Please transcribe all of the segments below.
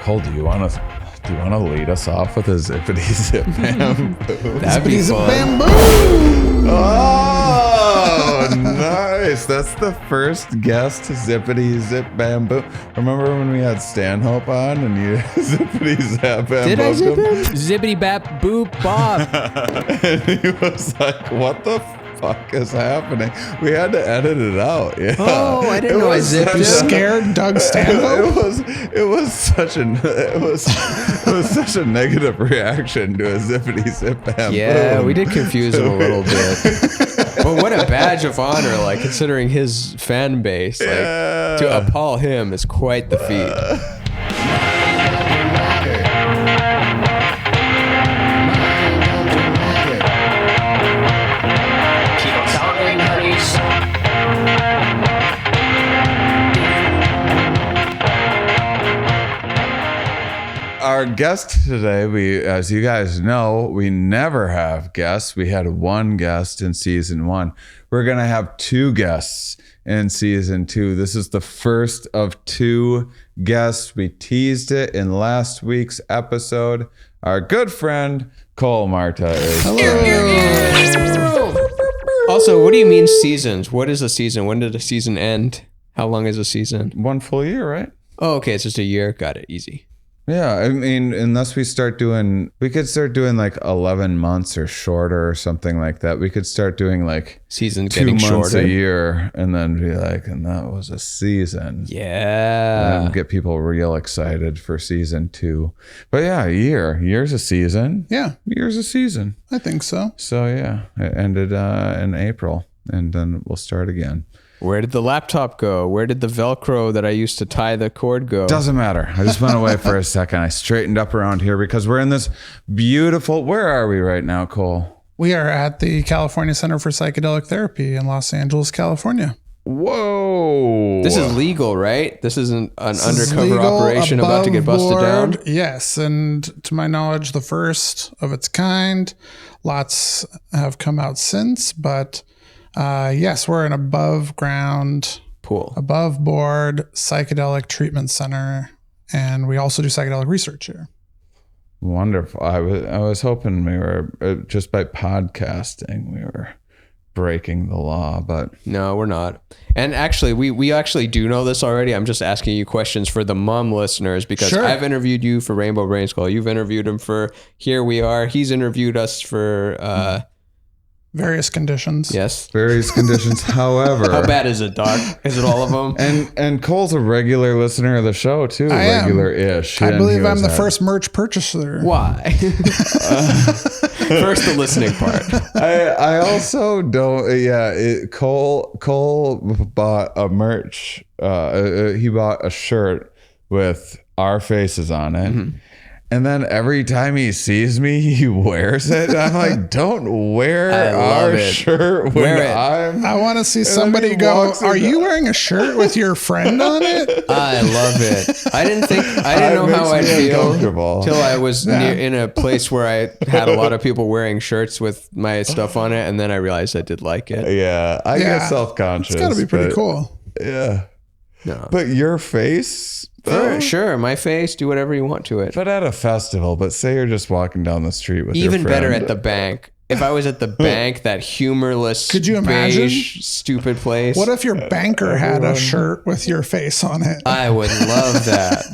Cole, do you want to lead us off with a zippity zip bamboo? That'd be fun. Bamboo. Oh, nice. That's the first guest zippity zip bamboo. Remember when we had Stanhope on and you zippity zap bamboo? Did I zip him? Zippity bap boop bob. And he was like, what the fuck is happening? We had to edit it out. Yeah. Oh, I didn't know I zipped him. Scared Doug Stanhope? It was such a negative reaction to a zippity zip bamboo. Yeah, we did confuse him a little bit. But what a badge of honor, like considering his fan base, like to appall him is quite the feat. Our guest today, as you guys know, we never have guests. We had one guest in season 1. We're going to have 2 guests in season 2. This is the first of 2 guests. We teased it in last week's episode. Our good friend, Cole Marta is Also, what do you mean seasons? What is a season? When did a season end? How long is a season? 1 full year, right? Oh, okay. It's just a year. Got it. Easy. Yeah, I mean, unless we could start doing like 11 months or shorter or something like that. We could start doing like Seasons 2 getting months shorter. a year and then be like, and that was a season. Yeah. And get people real excited for season 2. But yeah, a year. Year's a season. Yeah, Year's a season. I think so. So yeah, it ended in April and then we'll start again. Where did the laptop go? Where did the Velcro that I used to tie the cord go? Doesn't matter. I just went away for a second. I straightened up around here because we're in this beautiful, where are we right now, Cole? We are at the California Center for Psychedelic Therapy in Los Angeles, California. Whoa. This is legal, right? This isn't an This is undercover legal, operation about to get busted above down? board. Yes, and to my knowledge, the first of its kind. Lots have come out since, but yes, we're an above ground, Cool. above board psychedelic treatment center, and we also do psychedelic research here. Wonderful. I was hoping we were, just by podcasting, we were breaking the law, but No, we're not. And actually, we actually do know this already. I'm just asking you questions for the mum listeners because Sure. I've interviewed you for Rainbow Brain Skull. You've interviewed him for Here We Are. He's interviewed us for... Various conditions. Yes. various conditions. However, How bad is it, Doc? Is it all of them? and Cole's a regular listener of the show too, I am. regular-ish. I and believe he I'm was the at- first merch purchaser. Why? First, the listening part. I also don't. Yeah, Cole bought a merch. He bought a shirt with our faces on it. Mm-hmm. And then every time he sees me, he wears it. I'm like, don't wear I love our it. shirt when Wear it. I'm. I want to see then somebody he go, walks are in you the- wearing a shirt with your friend on it? I love it. I didn't know It how I'd makes me feel uncomfortable. till I was in a place where I had a lot of people wearing shirts with my stuff on it, and then I realized I did like it. Yeah, I Yeah. get self-conscious. It's got to be pretty but- cool. Yeah. No. But your face, though? Sure, my face, do whatever you want to it. But at a festival, but say you're just walking down the street with Even your better friend. at the bank. If I was at the bank, that humorless, Could you imagine? beige, stupid place. What if your banker had a shirt with your face on it? I would love that.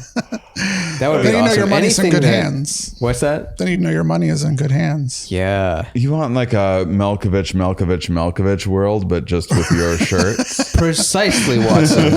That would be Then you know awesome. your money's in Anything good that- hands. What's that? Then you know your money is in good hands. Yeah. You want like a Malkovich world, but just with your shirts? Precisely, Watson.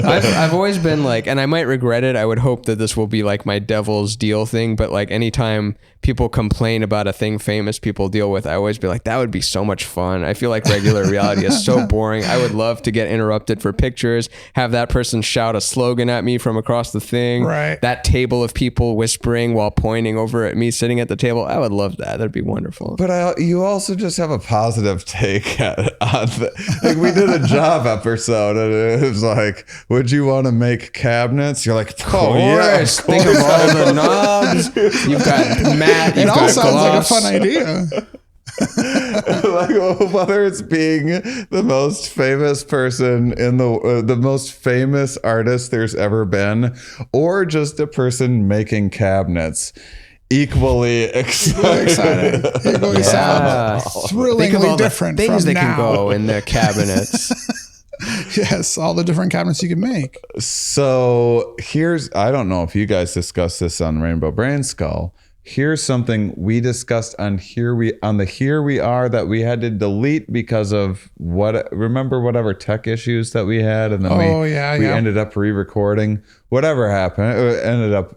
I've always been like, and I might regret it. I would hope that this will be like my devil's deal thing. But like anytime people complain about a thing famous people deal with, I always be like, that would be so much fun. I feel like regular reality is so boring. I would love to get interrupted for pictures, have that person shout a slogan at me from across the thing. Right. That table of people whispering while pointing over at me sitting at the table. I would love that. That'd be wonderful. But you also just have a positive take on the, like we did a job episode and it was like, would you want to make cabinets? You're like, oh yeah, of course. Think of all the knobs. You've got Matt. It You've all got sounds gloss. like a fun idea. Like, whether it's being the most famous person in the most famous artist there's ever been, or just a person making cabinets. Equally exciting. Equally sad. Thrillingly different things from that now. can go in the cabinets. Yes, all the different cabinets you can make. So I don't know if you guys discussed this on Rainbow Brain Skull. Here's something we discussed on Here We Are that we had to delete because of whatever tech issues that we had, and then we ended up re-recording. Whatever happened,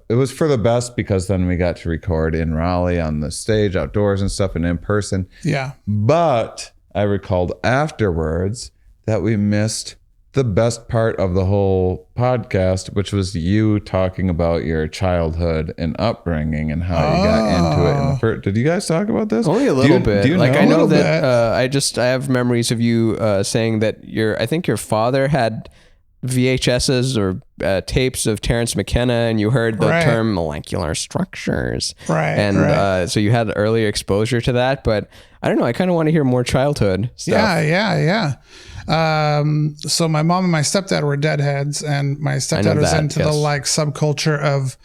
it was for the best, because then we got to record in Raleigh on the stage, outdoors and stuff, and in person. Yeah. But I recalled afterwards that we missed the best part of the whole podcast, which was you talking about your childhood and upbringing and how you got into it in the first. Did you guys talk about this? Only a little bit. I know that I have memories of you saying that I think your father had VHSs or tapes of Terence McKenna, and you heard the term molecular structures. Right. And so you had earlier exposure to that, but I don't know. I kind of want to hear more childhood stuff. Yeah. So my mom and my stepdad were deadheads, and my stepdad was into the like subculture of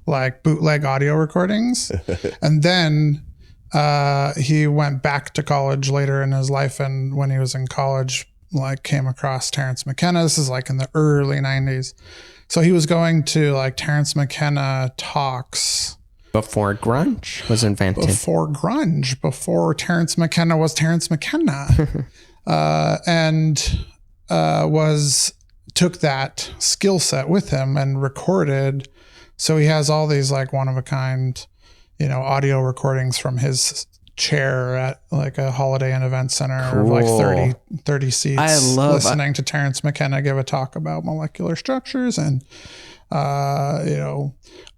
like bootleg audio recordings. And then he went back to college later in his life, and when he was in college, like came across Terence McKenna. This is like in the early 90s. So he was going to like Terence McKenna talks. Before grunge was invented. Before Terence McKenna was Terence McKenna. And took that skill set with him and recorded. So he has all these like one of a kind, audio recordings from his chair at like a Holiday Inn event center of like 30 seats. I love listening to Terence McKenna give a talk about molecular structures and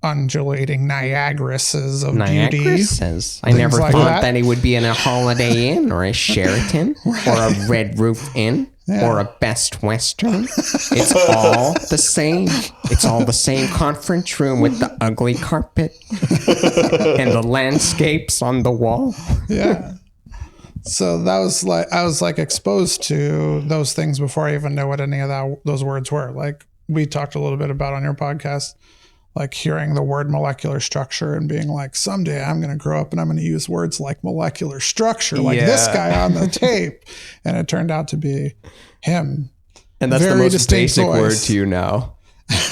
undulating Niagaras of beauty. I never thought that he would be in a Holiday Inn or a Sheraton or a Red Roof Inn or a Best Western. It's all the same. It's all the same conference room with the ugly carpet and the landscapes on the wall. Yeah. So that was like, I was like exposed to those things before I even knew what any of those words were. Like we talked a little bit about on your podcast, like hearing the word molecular structure and being like, someday I'm going to grow up and I'm going to use words like molecular structure, like this guy on the tape. And it turned out to be him. And that's the most basic word to you now.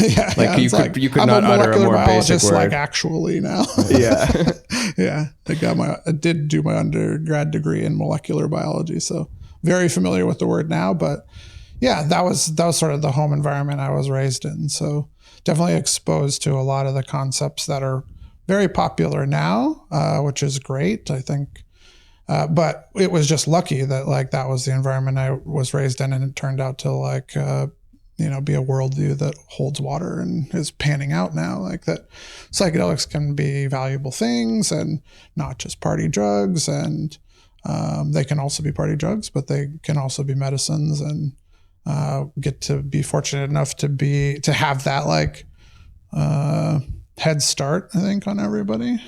You could not utter a more basic word. Like actually now. Yeah. Yeah. I did do my undergrad degree in molecular biology. So very familiar with the word now, but yeah, that was sort of the home environment I was raised in. So definitely exposed to a lot of the concepts that are very popular now, which is great, I think. But it was just lucky that like that was the environment I was raised in, and it turned out to like, be a worldview that holds water and is panning out now. Like that psychedelics can be valuable things and not just party drugs. And they can also be party drugs, but they can also be medicines, and get to be fortunate enough to have that like head start, I think, on everybody.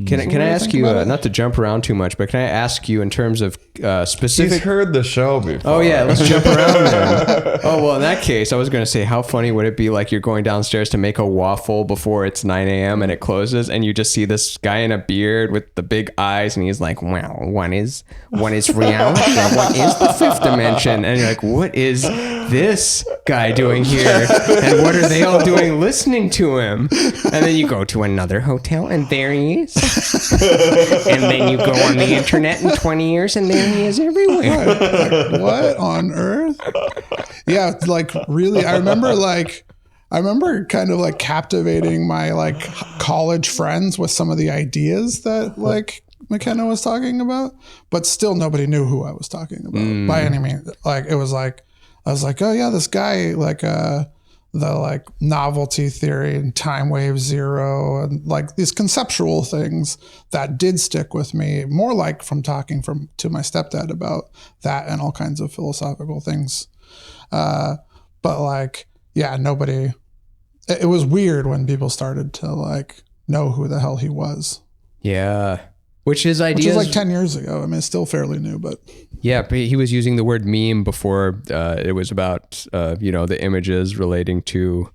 Can I ask you, not to jump around too much, but can I ask you in terms of specific... He's heard the show before. Oh yeah, let's jump around then. Oh, well, in that case, I was going to say, how funny would it be like you're going downstairs to make a waffle before it's 9 a.m. and it closes, and you just see this guy in a beard with the big eyes, and he's like, well, one is reality, and what is the fifth dimension? And you're like, what is this guy doing here? And what are they all doing listening to him? And then you go to another hotel, and there he is. And then you go on the internet in 20 years and there he is everywhere. Like, what on earth? Yeah, like really, I remember kind of like captivating my like college friends with some of the ideas that like McKenna was talking about, but still nobody knew who I was talking about by any means. Like it was like, I was like, oh yeah, this guy like the like novelty theory and Timewave zero and like these conceptual things that did stick with me more like from talking to my stepdad about that and all kinds of philosophical things. But like, yeah, it was weird when people started to like know who the hell he was. Yeah. Which his which ideas, was like 10 years ago. I mean, it's still fairly new, but yeah, but he was using the word meme before it was about, the images relating to,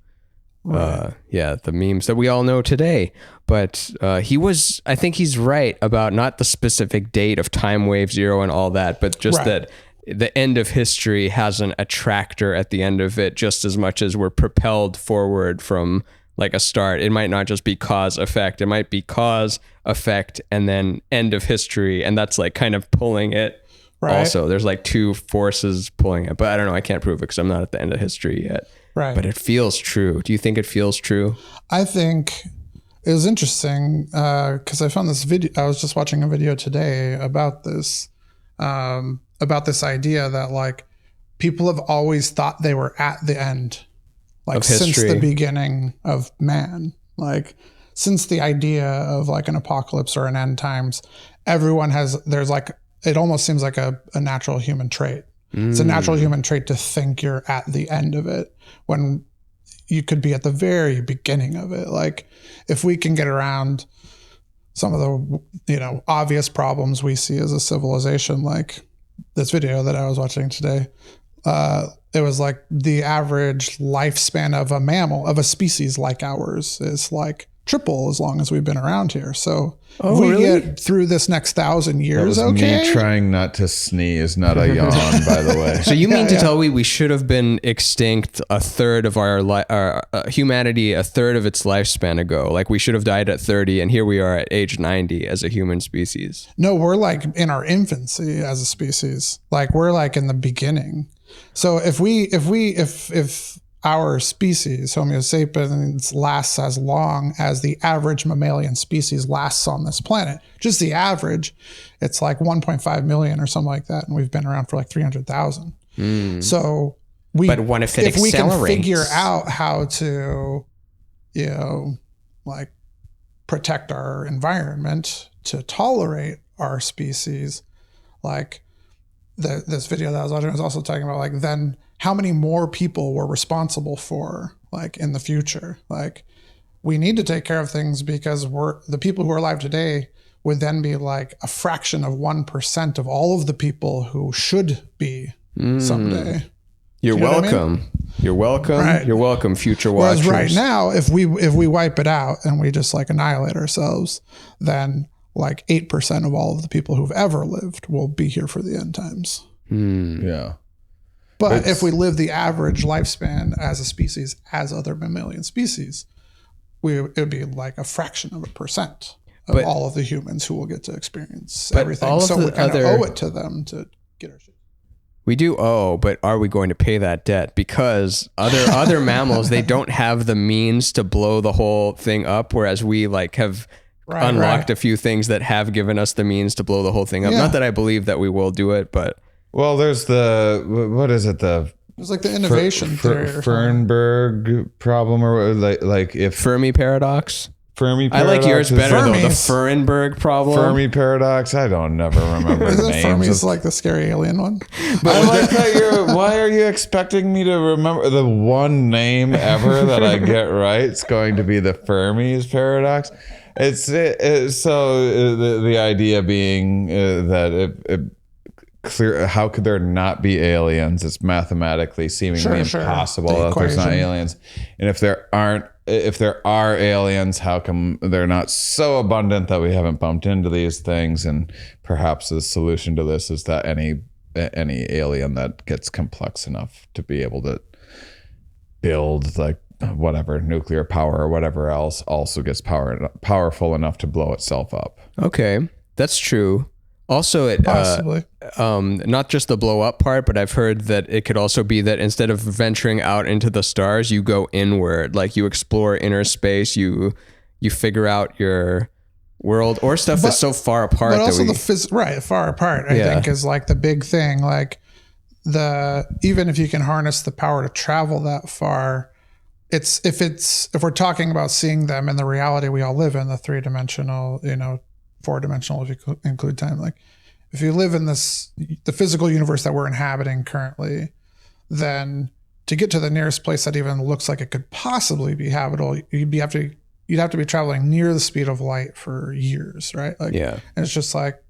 the memes that we all know today. But I think he's right about not the specific date of Timewave 0 and all that, but just that the end of history has an attractor at the end of it just as much as we're propelled forward from like a start. It might not just be cause effect. It might be cause effect and then end of history. And that's like kind of pulling it. Right. Also, there's like two forces pulling it, but I don't know. I can't prove it because I'm not at the end of history yet. Right. But it feels true. Do you think it feels true? I think it was interesting because I found this video. I was just watching a video today about this idea that like people have always thought they were at the end, like since the beginning of man, like since the idea of like an apocalypse or an end times, there's like, it almost seems like a natural human trait. It's a natural human trait to think you're at the end of it when you could be at the very beginning of it. Like if we can get around some of the, obvious problems we see as a civilization, like this video that I was watching today, it was like the average lifespan of a mammal, of a species like ours, is like triple as long as we've been around here. So if we get through this next 1,000 years, that was me trying not to sneeze, not a yawn, by the way. So you mean to tell me we should have been extinct a third of our humanity, a third of its lifespan ago? Like we should have died at 30, and here we are at age 90 as a human species. No, we're like in our infancy as a species. Like we're like in the beginning. So if our species, Homo sapiens, lasts as long as the average mammalian species lasts on this planet, just the average, it's like 1.5 million or something like that. And we've been around for like 300,000. So if we can figure out how to, like protect our environment to tolerate our species, like this video that I was watching was also talking about like then how many more people we're responsible for, like in the future. Like we need to take care of things because the people who are alive today would then be like a fraction of 1% of all of the people who should be someday. You're welcome. You're welcome. Right. You're welcome, future watchers. Whereas right now, if we wipe it out and we just like annihilate ourselves, then like 8% of all of the people who've ever lived will be here for the end times. Yeah. But if we live the average lifespan as a species, as other mammalian species, it would be like a fraction of 1% of all of the humans who will get to experience everything. So we kind of owe it to them to get our shit. We do owe, but are we going to pay that debt? Because other mammals, they don't have the means to blow the whole thing up, whereas we like have unlocked a few things that have given us the means to blow the whole thing up. Not that I believe that we will do it, but... Well, there's what is it? It's like the innovation theory. Fernberg problem, or like if Fermi paradox. Fermi paradox. I like yours better though. The Fernberg problem. Fermi paradox. I don't never remember the names. Fermi's like the scary alien one. But I like that why are you expecting me to remember the one name ever that I get right? It's going to be the Fermi's paradox. So the idea being that clear, how could there not be aliens? It's mathematically seemingly impossible that there's not aliens. And if there are aliens, how come they're not so abundant that we haven't bumped into these things? And perhaps the solution to this is that any alien that gets complex enough to be able to build like whatever nuclear power or whatever else also gets powerful enough to blow itself up. Okay, that's true. Also, it not just the blow up part, but I've heard that it could also be that instead of venturing out into the stars, you go inward, like you explore inner space, you figure out your world or stuff that's so far apart. But also far apart, I think is like the big thing. Like even if you can harness the power to travel that far, if we're talking about seeing them in the reality we all live in, the 3-dimensional, 4-dimensional if you include time, like if you live in the physical universe that we're inhabiting currently, then to get to the nearest place that even looks like it could possibly be habitable, you'd have to you'd have to be traveling near the speed of light for years, right? Like, Yeah. and it's just like,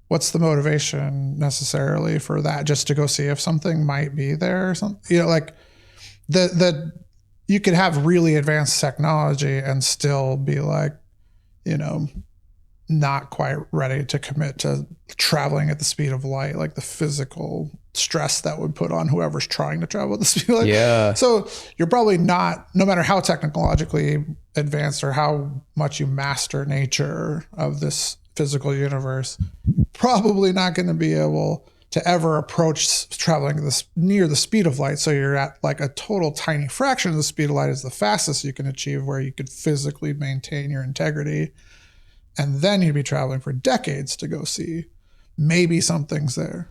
what's the motivation necessarily for that? Just to go see if something might be there or something, you know, like you could have really advanced technology and still be like, you know, not quite ready to commit to traveling at the speed of light, like the physical stress that would put on whoever's trying to travel at the speed of light. Yeah. So you're probably not, no matter how technologically advanced or how much you master nature of this physical universe, probably not going to be able to ever approach traveling this near the speed of light. So you're at like a total tiny fraction of the speed of light is the fastest you can achieve, where you could physically maintain your integrity. And then you'd be traveling for decades to go see maybe something's there.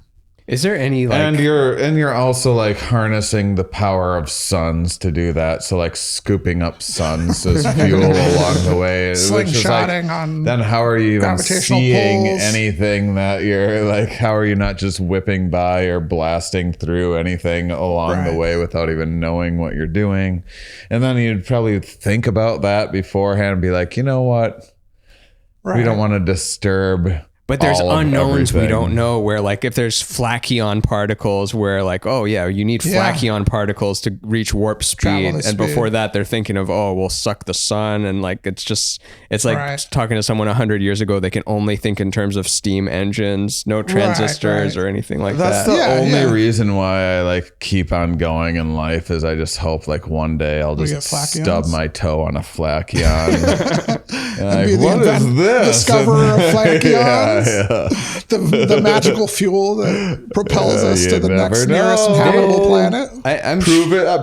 Is there any like, and you're also like harnessing the power of suns to do that. So like scooping up suns as fuel along the way. Slingshotting like, on then how are you even gravitational seeing pulls. anything that you're like, how are you not just whipping by or blasting through anything along the way without even knowing what you're doing? And then you'd probably think about that beforehand and be like, you know what? We don't want to disturb. But there's unknowns we everything. don't know, where like if there's flachion particles, where like, oh yeah, you need flachion particles to reach warp speed. And before that, they're thinking of, oh, we'll suck the sun. And like, it's like talking to someone 100 years ago, they can only think in terms of steam engines, no transistors or anything like That's that. the only reason why I like keep on going in life, is I just hope like one day I'll just stub my toe on a flachion. Like, what is this? Discoverer of flachions. The magical fuel that propels us to the next nearest habitable planet.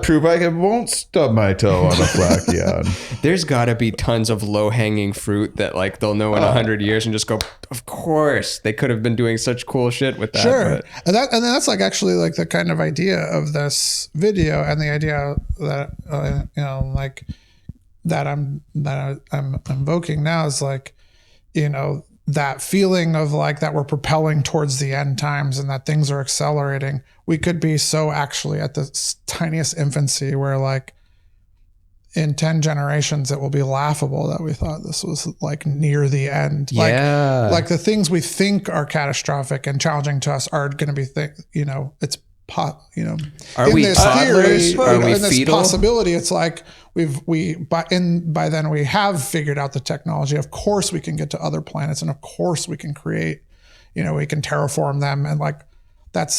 Prove I won't stub my toe on a flachion. There's got to be tons of low-hanging fruit that like they'll know in 100 years and just go, of course, they could have been doing such cool shit with that. Sure. And that's like actually like the kind of idea of this video, and the idea that you know, like that I'm invoking now is like, you know, that feeling of like that we're propelling towards the end times and that things are accelerating. We could be so actually at the tiniest infancy where like in 10 generations, it will be laughable that we thought this was like near the end. Like the things we think are catastrophic and challenging to us are going to be, you know, it's you know, are we toddlers? Are we in this fetal? Possibility, it's like by then we have figured out the technology. Of course, we can get to other planets, and of course, we can create. You know, we can terraform them, and like that's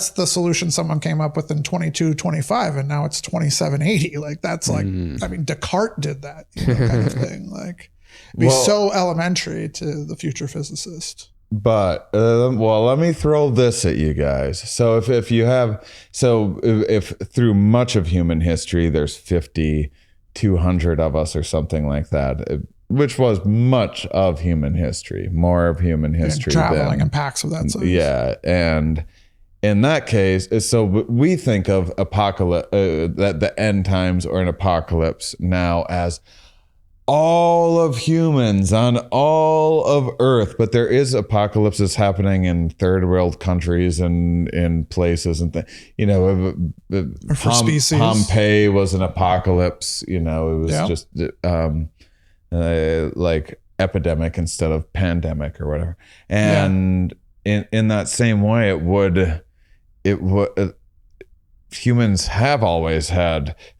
the solution someone came up with in 2225, and now it's 2780. Like that's like, I mean, Descartes did that, you know, kind of thing. Like, be so elementary to the future physicist. But well, let me throw this at you guys. So if through much of human history, there's 50, 200 of us or something like that, which was much of human history, more of human history, and traveling in packs of that size. Yeah, and in that case, so we think of apocalypse, that the end times or an apocalypse now as all of humans on all of Earth, but there is apocalypses happening in third world countries and in places and you know, for species. Pompeii was an apocalypse. You know, it was just like epidemic instead of pandemic or whatever. And in that same way, it would humans have always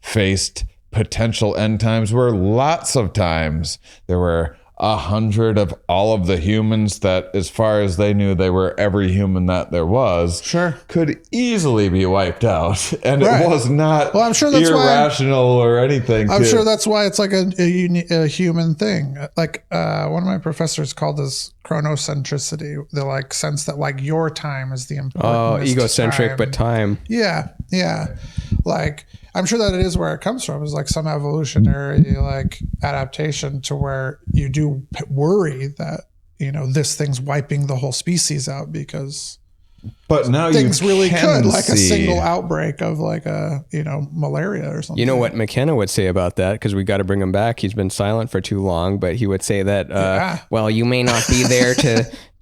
faced potential end times, where lots of times there were 100 of all of the humans that, as far as they knew, they were every human that there was, could easily be wiped out. And it was not I'm sure that's irrational or anything. I'm sure that's why it's like a human thing. Like one of my professors called this chronocentricity, the like sense that like your time is the important. Oh, egocentric, time. But time. Yeah. Like, I'm sure that it is where it comes from, is like some evolutionary like adaptation to where you do worry that, you know, this thing's wiping the whole species out, because but now things you really can could, like see a single outbreak of like a, you know, malaria or something. You know what McKenna would say about that, because we got to bring him back. He's been silent for too long, but he would say that, well, you may not be there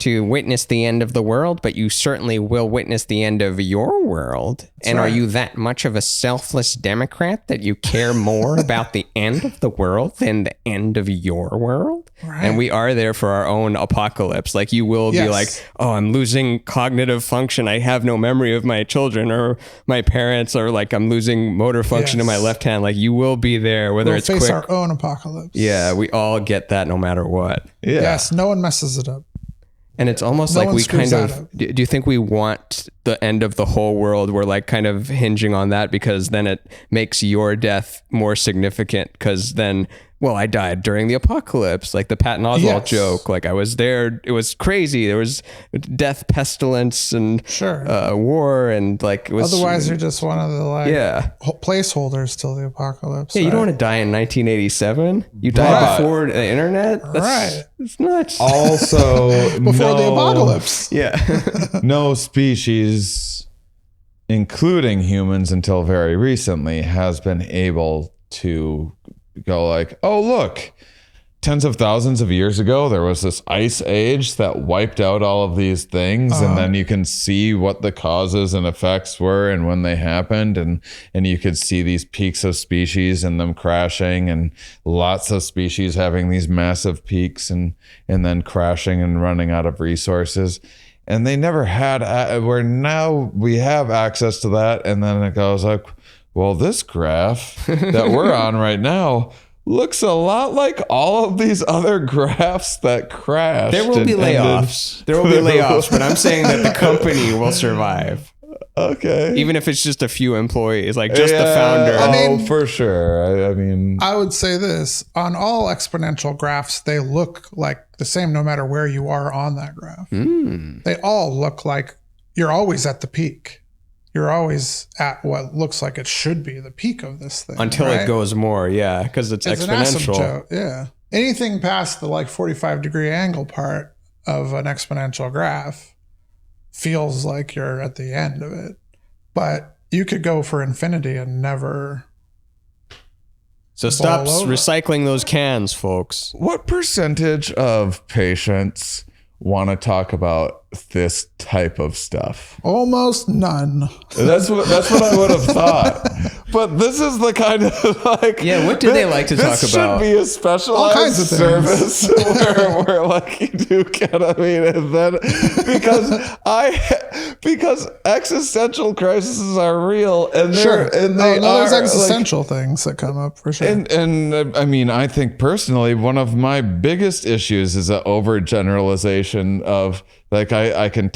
to witness the end of the world, but you certainly will witness the end of your world. And right. are you that much of a selfless Democrat that you care more about the end of the world than the end of your world? Right. And we are there for our own apocalypse. Like you will be like, oh, I'm losing cognitive function. I have no memory of my children or my parents, or like I'm losing motor function in my left hand. Like you will be there, whether it's face quick. our own apocalypse. Yeah, we all get that no matter what. Yeah. Yes, no one messes it up. And it's almost like we kind of, do you think we want the end of the whole world? We're like kind of hinging on that because then it makes your death more significant because then, well, I died during the apocalypse, like the Patton Oswalt joke. Like I was there. It was crazy. There was death, pestilence, and war, and like it was. Otherwise, you're just one of the placeholders till the apocalypse. Yeah, you don't want to die in 1987. You died before the internet. That's it's nuts. Also, before the apocalypse. Yeah, no species, including humans, until very recently, has been able to go like, oh, look, tens of thousands of years ago, there was this ice age that wiped out all of these things. And then you can see what the causes and effects were and when they happened. And you could see these peaks of species and them crashing, and lots of species having these massive peaks and then crashing and running out of resources. And they never had, where now we have access to that. And then it goes like, well, this graph that we're on right now looks a lot like all of these other graphs that crashed. There will be layoffs. There will be layoffs, but I'm saying that the company will survive. Okay. Even if it's just a few employees, like just the founder. I mean, for sure. I mean, I would say this, on all exponential graphs, they look like the same no matter where you are on that graph. They all look like you're always at the peak. You're always at what looks like it should be the peak of this thing. Until it goes more, because it's exponential. An asymptote, anything past the 45-degree angle part of an exponential graph feels like you're at the end of it. But you could go for infinity and never. So stop recycling those cans, folks. What percentage of patients want to talk about this type of stuff? Almost none. That's what I would have thought. But this is the kind of what do they like to talk about? This should be a specialized service where like you do ketamine, and then because existential crises are real, and there's existential things that come up for sure. And I mean, I think personally one of my biggest issues is an overgeneralization of like I can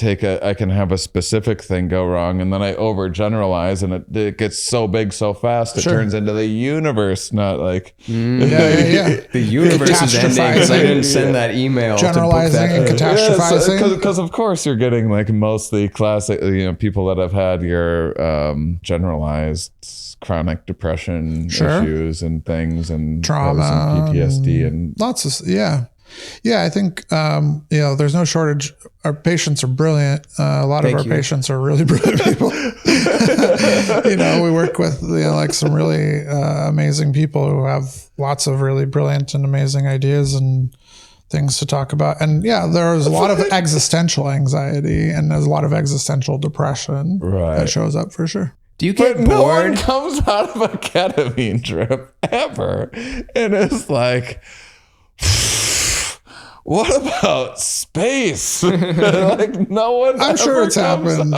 have a specific thing go wrong, and then I overgeneralize, and it gets so big so fast it turns into the universe, not like the universe is ending because I didn't send that email. Generalizing and catastrophizing, because of course you're getting like mostly classic, people that have had your generalized chronic depression issues and things, and trauma, and PTSD, and lots of I think there's no shortage. Our patients are brilliant. A lot of our patients are really brilliant people. We work with like some really amazing people who have lots of really brilliant and amazing ideas and things to talk about. And there's a lot of existential anxiety, and there's a lot of existential depression that shows up for sure. Do you get bored? No one comes out of a ketamine trip ever and it's like, what about space? Like no one. I'm sure it's happened.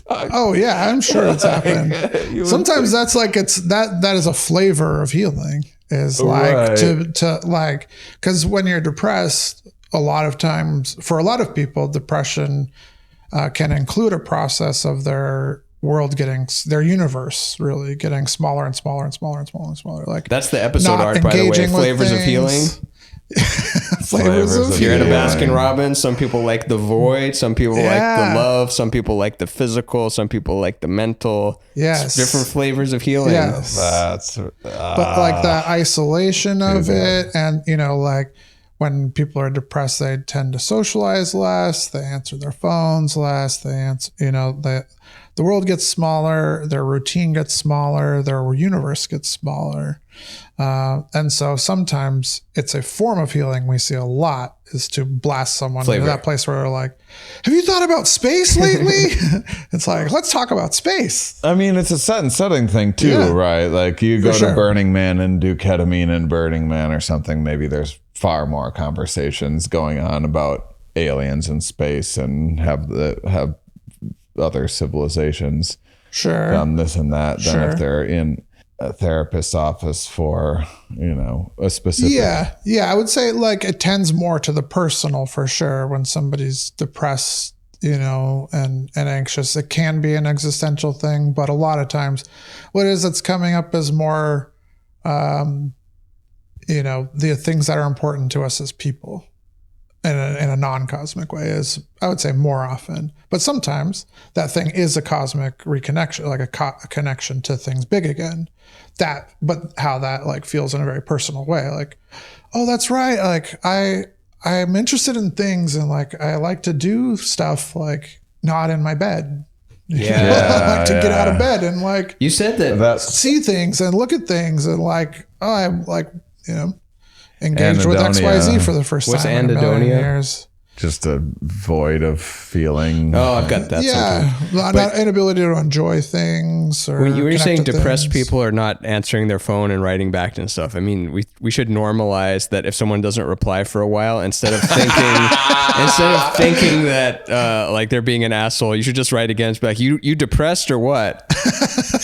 Oh yeah, I'm sure it's happened. Sometimes that's like that is a flavor of healing. Is like to like, because when you're depressed, a lot of times for a lot of people, depression can include a process of their universe really getting smaller and smaller and smaller and smaller and smaller. Like that's the episode art, by the way. Flavors of healing. Flavors of You're in a Baskin Robbins. Some people like the void. Some people like the love. Some people like the physical. Some people like the mental. Yes, different flavors of healing. Yes, that's but like the isolation of it, and like when people are depressed, they tend to socialize less, they answer their phones less, they answer, the world gets smaller, their routine gets smaller, their universe gets smaller. And so sometimes it's a form of healing we see a lot is to blast someone into that place where they're like, have you thought about space lately? It's like, let's talk about space. I mean, it's a set and setting thing too, right? Like you go to Burning Man and do ketamine in Burning Man or something. Maybe there's far more conversations going on about aliens and space and have other civilizations done this and that than if they're in a therapist's office for a specific I would say like it tends more to the personal for sure. When somebody's depressed and anxious, it can be an existential thing, but a lot of times what is it's coming up as more the things that are important to us as people in a non-cosmic way is, I would say, more often. But sometimes that thing is a cosmic reconnection, like a connection to things big again. But how that like feels in a very personal way, like, oh, that's right. Like I'm interested in things and like I like to do stuff like not in my bed. I like to get out of bed and like you said that see things and look at things and like, oh, I'm like engaged with XYZ for the first What's time in a million years. Just a void of feeling. Oh, I've got that. Not inability to enjoy things. Or when you were saying depressed things. people are not answering their phone and writing back and stuff, I mean, we should normalize that if someone doesn't reply for a while, instead of thinking that like they're being an asshole, you should just write again. Be like, you depressed or what?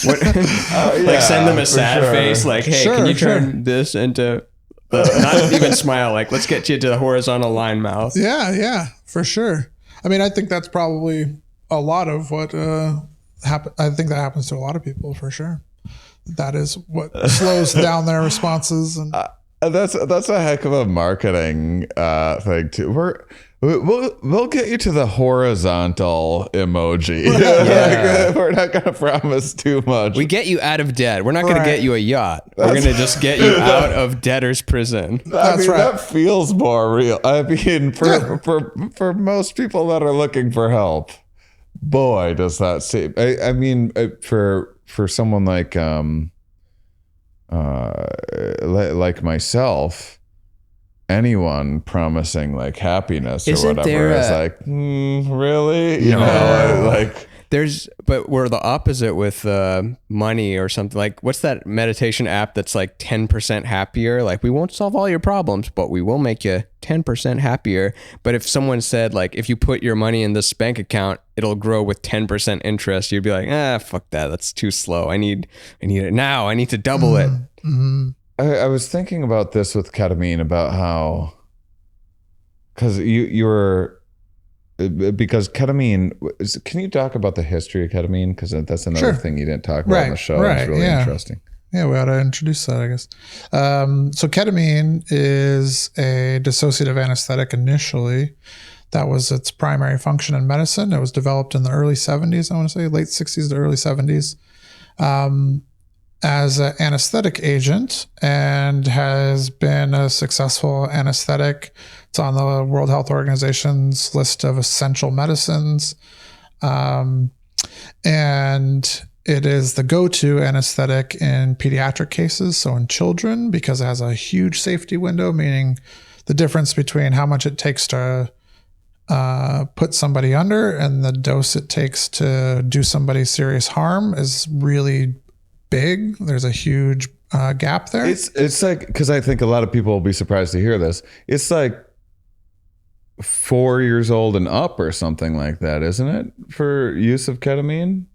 Like send them a sad face. Like, hey, can you turn this into? Not even smile, like let's get you to the horizontal line mouth. Yeah, for sure. I mean, I think that's probably a lot of what happen. I think that happens to a lot of people for sure. That is what slows down their responses. And that's a heck of a marketing thing too. We'll get you to the horizontal emoji. Like, we're not going to promise too much. We get you out of debt. We're not going to get you a yacht. We're going to just get you out of debtor's prison. That feels more real. I mean, for most people that are looking for help, boy, does that seem. I mean, for someone like myself. Anyone promising like happiness or whatever is like, really? But we're the opposite with money or something. Like, what's that meditation app that's like 10% happier? Like, we won't solve all your problems, but we will make you 10% happier. But if someone said like, if you put your money in this bank account, it'll grow with 10% interest, you'd be like, fuck that. That's too slow. I need it now. I need to double it. Mm-hmm. I was thinking about this with ketamine, about how, because because ketamine, can you talk about the history of ketamine? Because that's another thing you didn't talk about on the show. It's really interesting. Yeah, we ought to introduce that, I guess. So ketamine is a dissociative anesthetic initially. That was its primary function in medicine. It was developed in the early 70s, I want to say, late 60s to early 70s. As an anesthetic agent, and has been a successful anesthetic. It's on the World Health Organization's list of essential medicines. And it is the go-to anesthetic in pediatric cases, so in children, because it has a huge safety window, meaning the difference between how much it takes to put somebody under and the dose it takes to do somebody serious harm is really big. There's a huge gap there. It's like, because I think a lot of people will be surprised to hear this. It's like 4 years old and up or something like that, isn't it? For use of ketamine?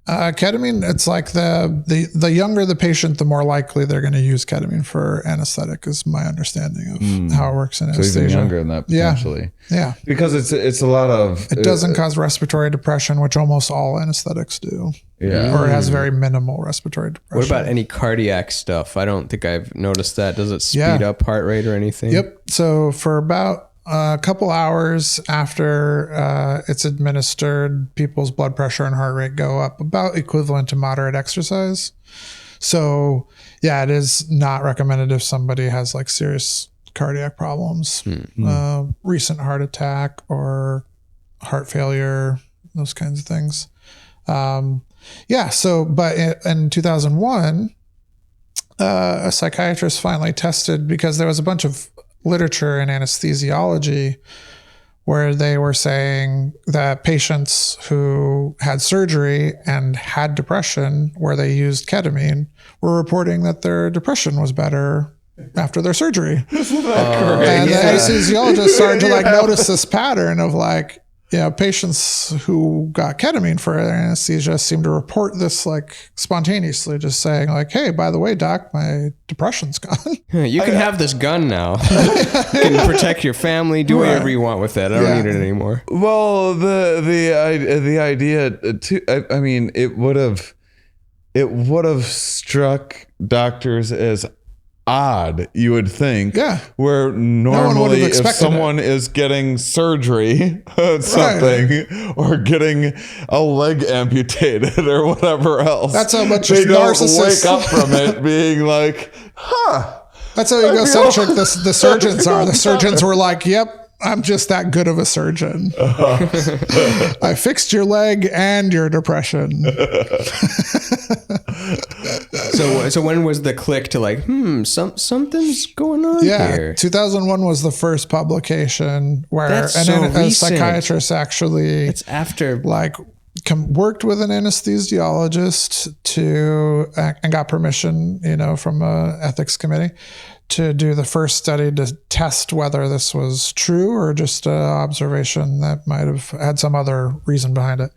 Ketamine, it's like the younger the patient, the more likely they're going to use ketamine for anesthetic, is my understanding of how it works in anesthesia. So even younger than that, potentially. Yeah. Because it's a lot of... It doesn't cause respiratory depression, which almost all anesthetics do. Yeah. Or it has very minimal respiratory depression. What about any cardiac stuff? I don't think I've noticed that. Does it speed up heart rate or anything? Yep. So for about a couple hours after it's administered, people's blood pressure and heart rate go up about equivalent to moderate exercise. So yeah, it is not recommended if somebody has like serious cardiac problems, recent heart attack or heart failure, those kinds of things. But in 2001, a psychiatrist finally tested, because there was a bunch of literature in anesthesiology where they were saying that patients who had surgery and had depression where they used ketamine were reporting that their depression was better after their surgery. And the anesthesiologist started to notice this pattern of patients who got ketamine for anesthesia seem to report this spontaneously, just saying hey, by the way, doc, my depression's gone. You can have this gun now. You can protect your family, do whatever you want with it. I don't need it anymore. Well, the idea too, I mean, it would have struck doctors as odd, you would think, where normally if someone is getting surgery on something or getting a leg amputated or whatever else, that's how much they narcissists don't wake up from it being that's how egocentric the surgeons are. The surgeons were yep, I'm just that good of a surgeon. I fixed your leg and your depression. So when was the click to something's going on here? 2001 was the first publication where a psychiatrist actually, it's after worked with an anesthesiologist and got permission, from a ethics committee to do the first study to test whether this was true or just an observation that might have had some other reason behind it.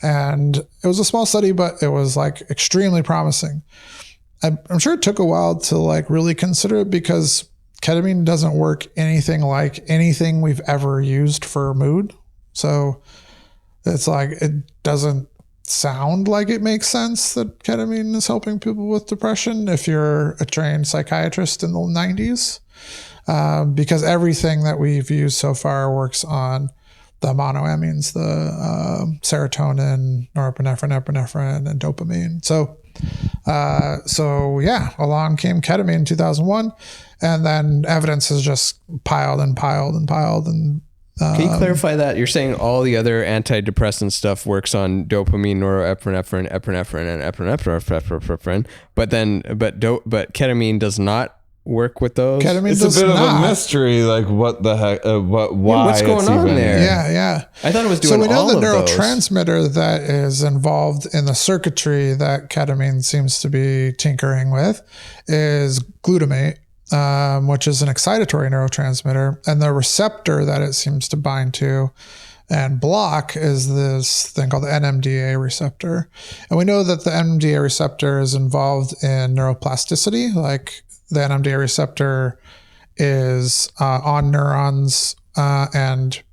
And it was a small study, but it was extremely promising. I'm sure it took a while to really consider it, because ketamine doesn't work anything like anything we've ever used for mood. So it's it doesn't sound like it makes sense that ketamine is helping people with depression if you're a trained psychiatrist in the 90s, because everything that we've used so far works on the monoamines, the serotonin, norepinephrine, epinephrine, and dopamine. So along came ketamine in 2001, and then evidence has just piled and piled and piled. And can you clarify that? You're saying all the other antidepressant stuff works on dopamine, norepinephrine, epinephrine, and epinephrine, but ketamine does not work with those. Ketamine it's does a bit not. of a mystery, what the heck, why? What's going on there? Yeah. I thought it was doing all of those. So we know the neurotransmitter that is involved in the circuitry that ketamine seems to be tinkering with is glutamate, which is an excitatory neurotransmitter, and the receptor that it seems to bind to and block is this thing called the NMDA receptor. And we know that the NMDA receptor is involved in neuroplasticity. The NMDA receptor is on neurons and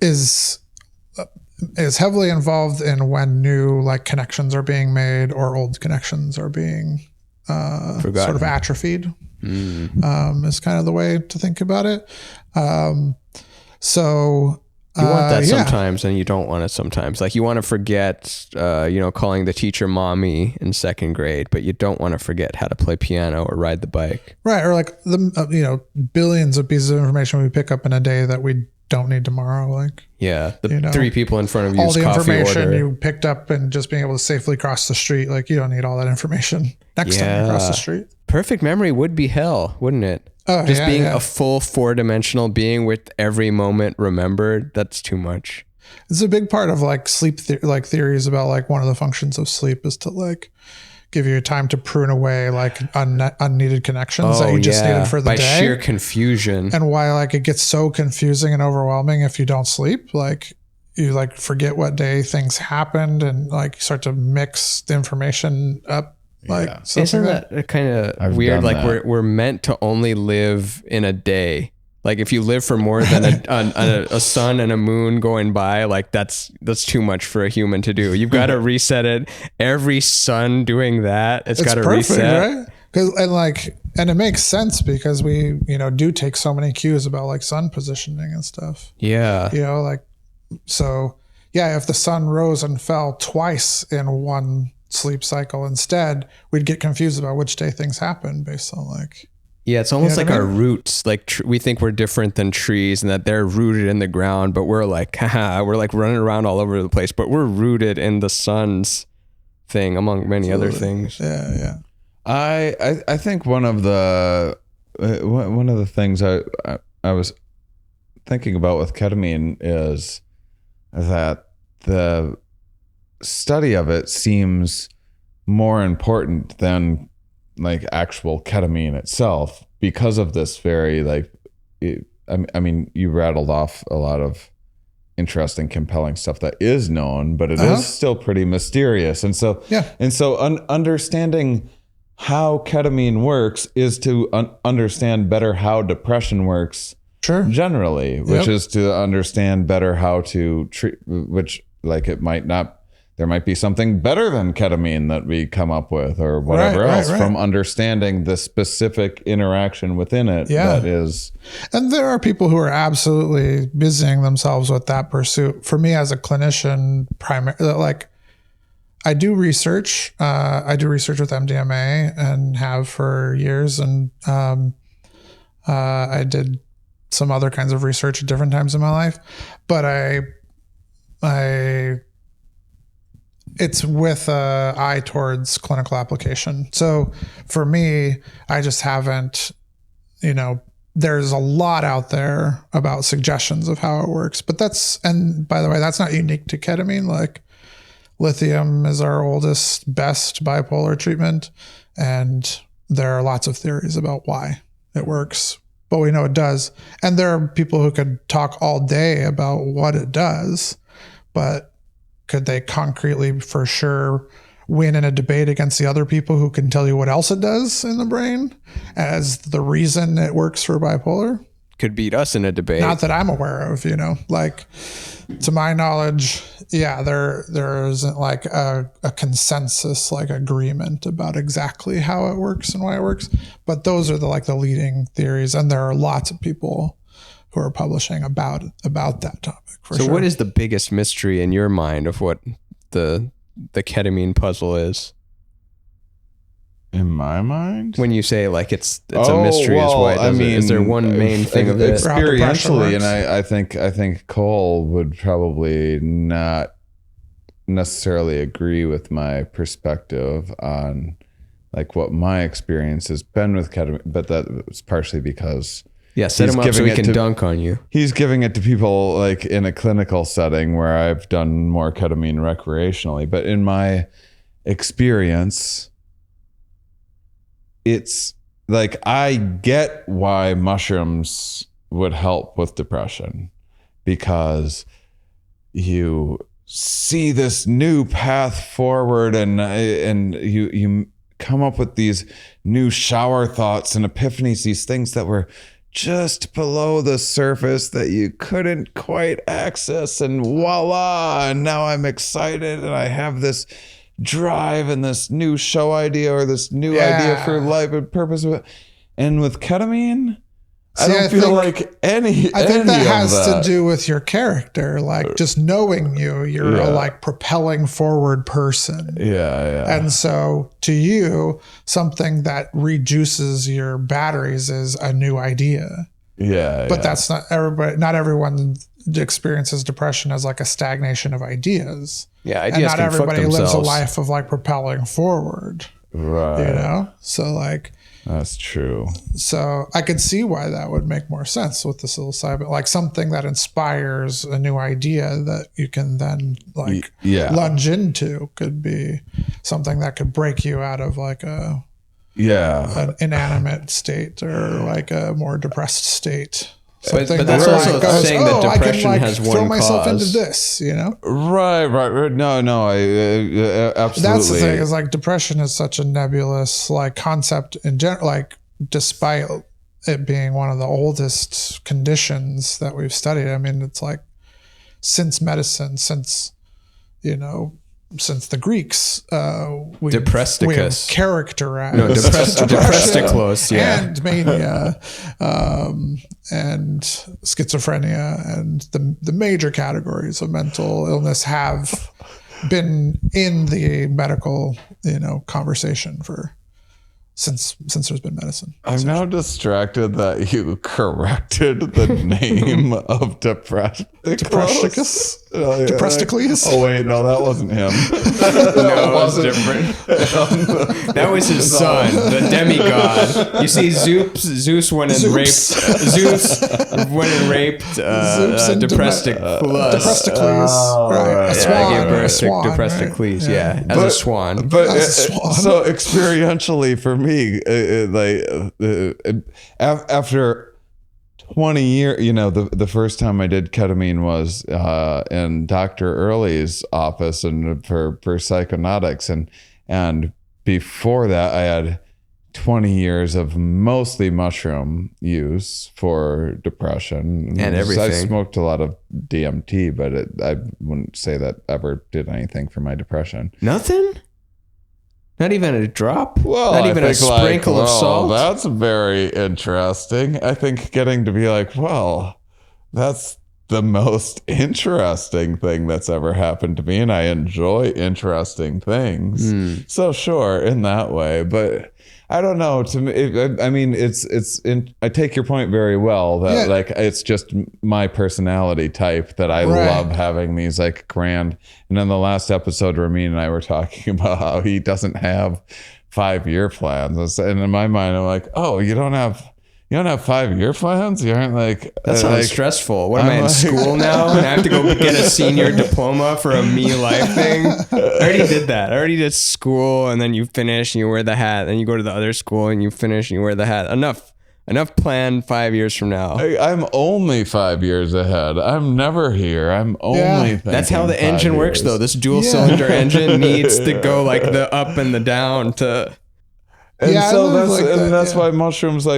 is heavily involved in when new connections are being made or old connections are being sort of atrophied. Is kind of the way to think about it. So you want that sometimes, and you don't want it sometimes. You want to forget, calling the teacher mommy in second grade, but you don't want to forget how to play piano or ride the bike. Right. Or the billions of pieces of information we pick up in a day that we don't need tomorrow. Three people in front of you. All the information you picked up and just being able to safely cross the street. You don't need all that information next time you cross the street. Perfect memory would be hell, wouldn't it? Just being a full 4-dimensional being with every moment remembered. That's too much. It's a big part of sleep, theories about one of the functions of sleep is to give you time to prune away unneeded connections that you just needed for the day. By sheer confusion. And why it gets so confusing and overwhelming if you don't sleep. You forget what day things happened and start to mix the information up. Isn't that kind of weird? We're meant to only live in a day. If you live for more than a sun and a moon going by, that's too much for a human to do. You've got to reset it. Every sun doing that, it's got to reset. Right? And it makes sense because we, do take so many cues about sun positioning and stuff. Yeah. If the sun rose and fell twice in one sleep cycle instead, we'd get confused about which day things happen based on Yeah, it's almost You know like what I our mean? roots. Like we think we're different than trees, and that they're rooted in the ground. But we're like, haha, we're like running around all over the place. But we're rooted in the sun's thing, among many other things. Yeah. I think one of the things I was thinking about with ketamine is that the study of it seems more important than like actual ketamine itself because of this very like I mean you rattled off a lot of interesting, compelling stuff that is known, but it is still pretty mysterious. And so understanding how ketamine works is to understand better how depression works generally, which is to understand better how to treat, which like there might be something better than ketamine that we come up with or whatever else from understanding the specific interaction within it that is. And there are people who are absolutely busying themselves with that pursuit. For me as a clinician, like I do research. I do research with MDMA and have for years. And I did some other kinds of research at different times in my life. But it's with an eye towards clinical application. So for me, I just haven't, there's a lot out there about suggestions of how it works. But and by the way, that's not unique to ketamine. Like lithium is our oldest, best bipolar treatment. And there are lots of theories about why it works, but we know it does. And there are people who could talk all day about what it does, but could they concretely for sure win in a debate against the other people who can tell you what else it does in the brain as the reason it works for bipolar? Could beat us in a debate. Not that I'm aware of, like to my knowledge, there isn't like a consensus, like agreement about exactly how it works and why it works. But those are the leading theories. And there are lots of people who are publishing about that topic. So what is the biggest mystery in your mind of what the ketamine puzzle is? In my mind, when you say like it's a mystery, is there one main thing of it? Experientially, and I think Cole would probably not necessarily agree with my perspective on like what my experience has been with ketamine, but that was partially because set him up so he can dunk on you. He's giving it to people like in a clinical setting where I've done more ketamine recreationally, but in my experience, it's like I get why mushrooms would help with depression because you see this new path forward and you come up with these new shower thoughts and epiphanies, these things that were just below the surface that you couldn't quite access, and voila, and now I'm excited and I have this drive and this new show idea or this new idea for life and purpose. And with ketamine, I don't feel like any. I think that has to do with your character, like just knowing you're a like propelling forward person. Yeah. And so to you, something that reduces your batteries is a new idea. But that's not everybody. Not everyone experiences depression as like a stagnation of ideas. Yeah, ideas and not can everybody fuck lives a themselves. life of like propelling forward. Right. So like. That's true. So I could see why that would make more sense with the psilocybin, like something that inspires a new idea that you can then like lunge into could be something that could break you out of like an inanimate state or like a more depressed state. But that's also saying that depression has one throw myself cause. into this, Right. No, I absolutely. That's the thing is like depression is such a nebulous like concept in general, like despite it being one of the oldest conditions that we've studied. I mean, it's like since medicine, since the Greeks, we have characterized depressiclos, and mania, and schizophrenia, and the major categories of mental illness have been in the medical, conversation for since there's been medicine. I'm now distracted that you corrected the name of Depressticus? Depressticles? Oh wait, no, that wasn't him. No, it was different. That was his son, the demigod. You see, Zeus went and raped. Zeus went and raped Depressticles. Depressticles, right? A swan. Gave birth to Swan, Depressticles, right? yeah, as a swan. But As a swan. so experientially for me, after 20 years, the first time I did ketamine was in Dr. Early's office and for psychonautics, and before that I had 20 years of mostly mushroom use for depression and everything. I smoked a lot of DMT, but I wouldn't say that ever did anything for my depression. Nothing? Not even a drop? Well, not even a sprinkle of salt? That's very interesting. I think getting to be like, well, that's the most interesting thing that's ever happened to me, and I enjoy interesting things. So sure, in that way, but I don't know. To me, I mean, I take your point very well that like it's just my personality type that I love having these like grand. And then the last episode, Ramin and I were talking about how he doesn't have 5-year plans, and in my mind, I'm like, oh, you don't have 5-year plans? You aren't like... That sounds stressful. What am I in school now? And I have to go get a senior diploma for a Me Life thing? I already did that. I already did school, and then you finish and you wear the hat. Then you go to the other school and you finish and you wear the hat. Enough planned 5 years from now. I'm only 5 years ahead. I'm never here. I'm only thinking That's how the engine works, though. This dual-cylinder engine needs to go like the up and the down to... And so that's that, why mushrooms so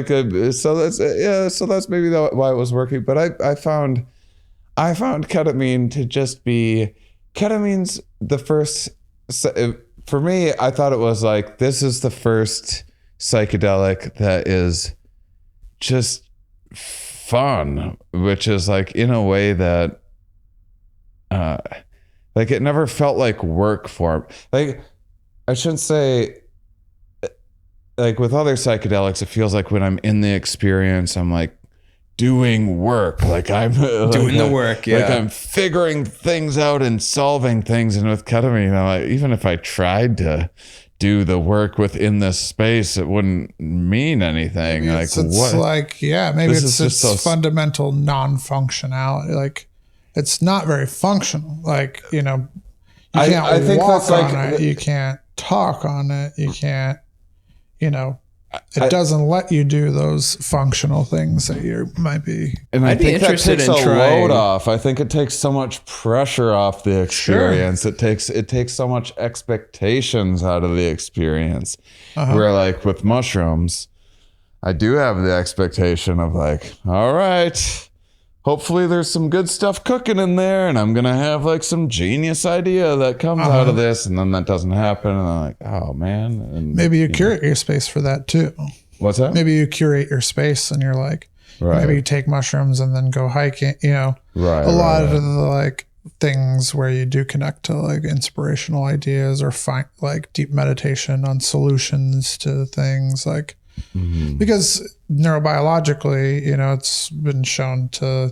that's maybe why it was working. But I found ketamine to just be ketamine's the first for me. I thought it was like, this is the first psychedelic that is just fun, which is like in a way that like it never felt like work for me. Like I shouldn't say. Like with other psychedelics, it feels like when I'm in the experience, I'm like doing work. Like I'm doing the work. Yeah. Like I'm figuring things out and solving things. And with ketamine, I'm like, even if I tried to do the work within this space, it wouldn't mean anything. Maybe like it's what? Like, yeah, maybe This it's fundamental non-functionality. Like it's not very functional. Like, you can't I think walk that's like, on it. You can't talk on it. You can't, it doesn't let you do those functional things that you might be. And I I'd be think that interested takes in a trying. load off. I think it takes so much pressure off the experience. It takes so much expectations out of the experience. Where like with mushrooms, I do have the expectation of like, all right, hopefully there's some good stuff cooking in there, and I'm gonna have like some genius idea that comes out of this, and then that doesn't happen, and I'm like, oh man. And maybe you curate your space for that too. What's that? Maybe you curate your space, and you're like, maybe you take mushrooms and then go hiking. A lot of the like things where you do connect to like inspirational ideas or find like deep meditation on solutions to things like. Because neurobiologically, it's been shown to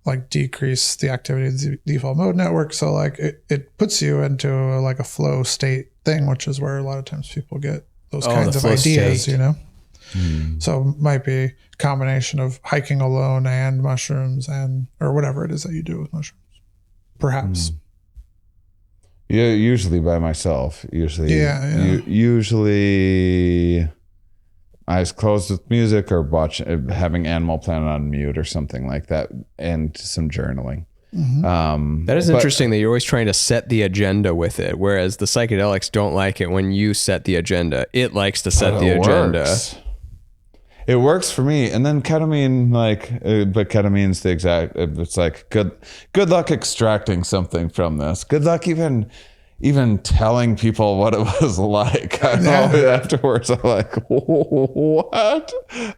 like decrease the activity of the default mode network. So like it puts you into like a flow state thing, which is where a lot of times people get those kinds of ideas, state. So it might be a combination of hiking alone and mushrooms or whatever it is that you do with mushrooms, perhaps. Yeah, usually by myself. Usually eyes closed with music or having Animal Planet on mute or something like that, and some journaling. That is interesting that you're always trying to set the agenda with it, whereas the psychedelics don't like it when you set the agenda. It likes to set the agenda. It works for me. And then ketamine, but ketamine's the exact, it's like, good luck extracting something from this. Good luck even telling people what it was like. I know afterwards, I'm like, what?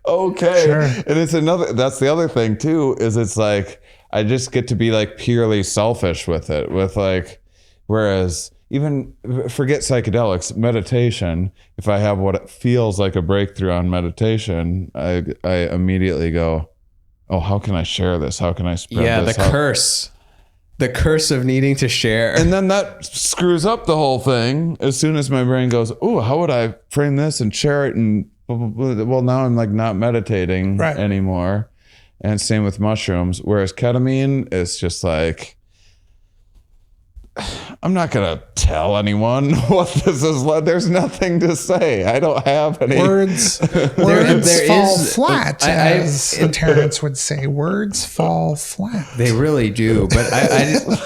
Okay. Sure. And that's the other thing too, is it's like, I just get to be like purely selfish with it, whereas even forget psychedelics, meditation. If I have what it feels like a breakthrough on meditation, I immediately go, oh, how can I share this? How can I spread this? The curse of needing to share. And then that screws up the whole thing. As soon as my brain goes, oh, how would I frame this and share it? And well, now I'm like not meditating anymore. And same with mushrooms. Whereas ketamine is just like, I'm not going to tell anyone what this is like. There's nothing to say. I don't have any words. Words fall flat, as Terence would say. Words fall flat. They really do. But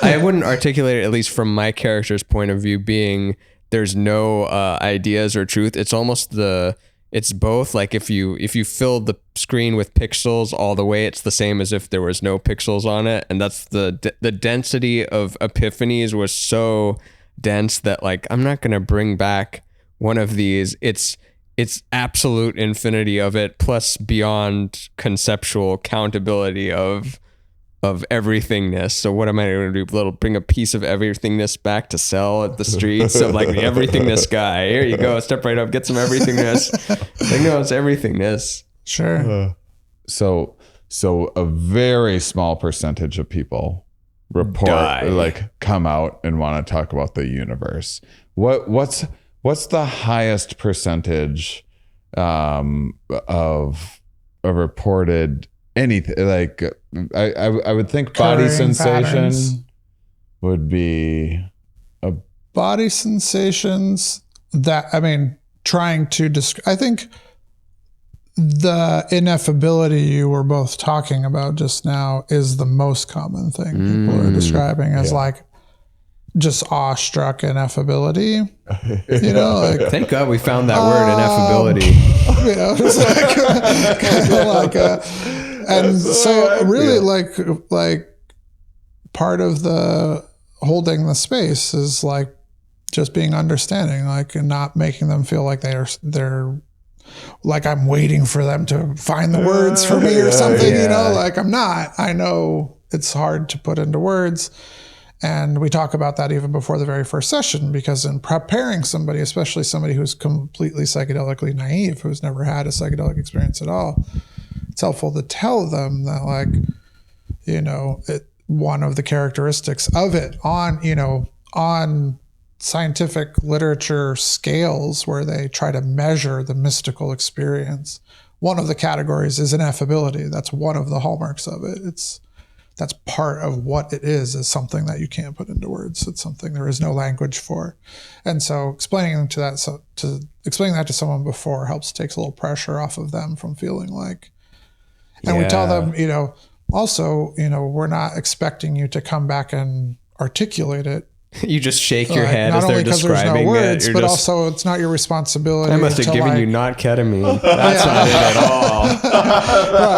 I wouldn't articulate it, at least from my character's point of view, being there's no ideas or truth. It's almost it's both. Like if you filled the screen with pixels all the way, it's the same as if there was no pixels on it. And that's the density of epiphanies was so dense that like, I'm not going to bring back one of these. It's absolute infinity of it, plus beyond conceptual countability of everythingness. So what am I going to do? Bring a piece of everythingness back to sell at the streets of like the everythingness guy. Here you go. Step right up. Get some everythingness. Like, no, it's everythingness. Sure. So a very small percentage of people come out and want to talk about the universe. What's the highest percentage of a reported anything? Like I would think body sensation patterns would be a body sensations that, I mean, trying to describe, I think the ineffability you were both talking about just now is the most common thing people are describing as like just awestruck ineffability. You know, like, thank God we found that word, ineffability. You know, it's like kind of like and so really like part of the holding the space is like just being understanding, like, and not making them feel like they're like I'm waiting for them to find the words for me or something, you know, like I'm not. I know it's hard to put into words. And we talk about that even before the very first session, because in preparing somebody, especially somebody who's completely psychedelically naive, who's never had a psychedelic experience at all, it's helpful to tell them that, like, you know, one of the characteristics of it on scientific literature scales where they try to measure the mystical experience, one of the categories is ineffability. That's one of the hallmarks of it. That's part of what it is something that you can't put into words. It's something there is no language for. And so explaining that to someone before takes a little pressure off of them from feeling like, and we tell them, you know, also, you know, we're not expecting you to come back and articulate it. You just shake your head as they're describing it. But also, it's not your responsibility. I must have given you not ketamine. That's not it at all.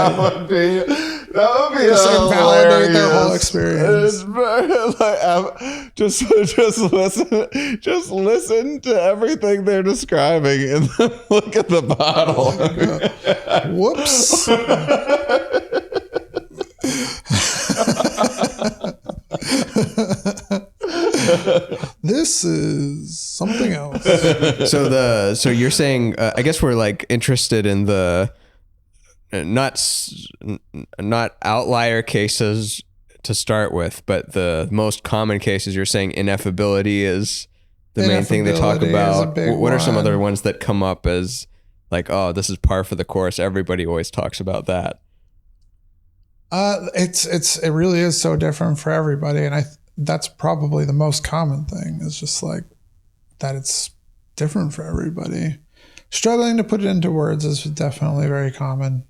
That would be just invalidate their whole experience. Like, just listen to everything they're describing and then look at the bottle. Whoops. This is something else. So you're saying, I guess we're like interested in the not outlier cases to start with, but the most common cases. You're saying ineffability is the main thing they talk about. What are some other ones that come up as like, oh, this is par for the course? Everybody always talks about that. It really is so different for everybody, and that's probably the most common thing, is just like that it's different for everybody. Struggling to put it into words is definitely very common.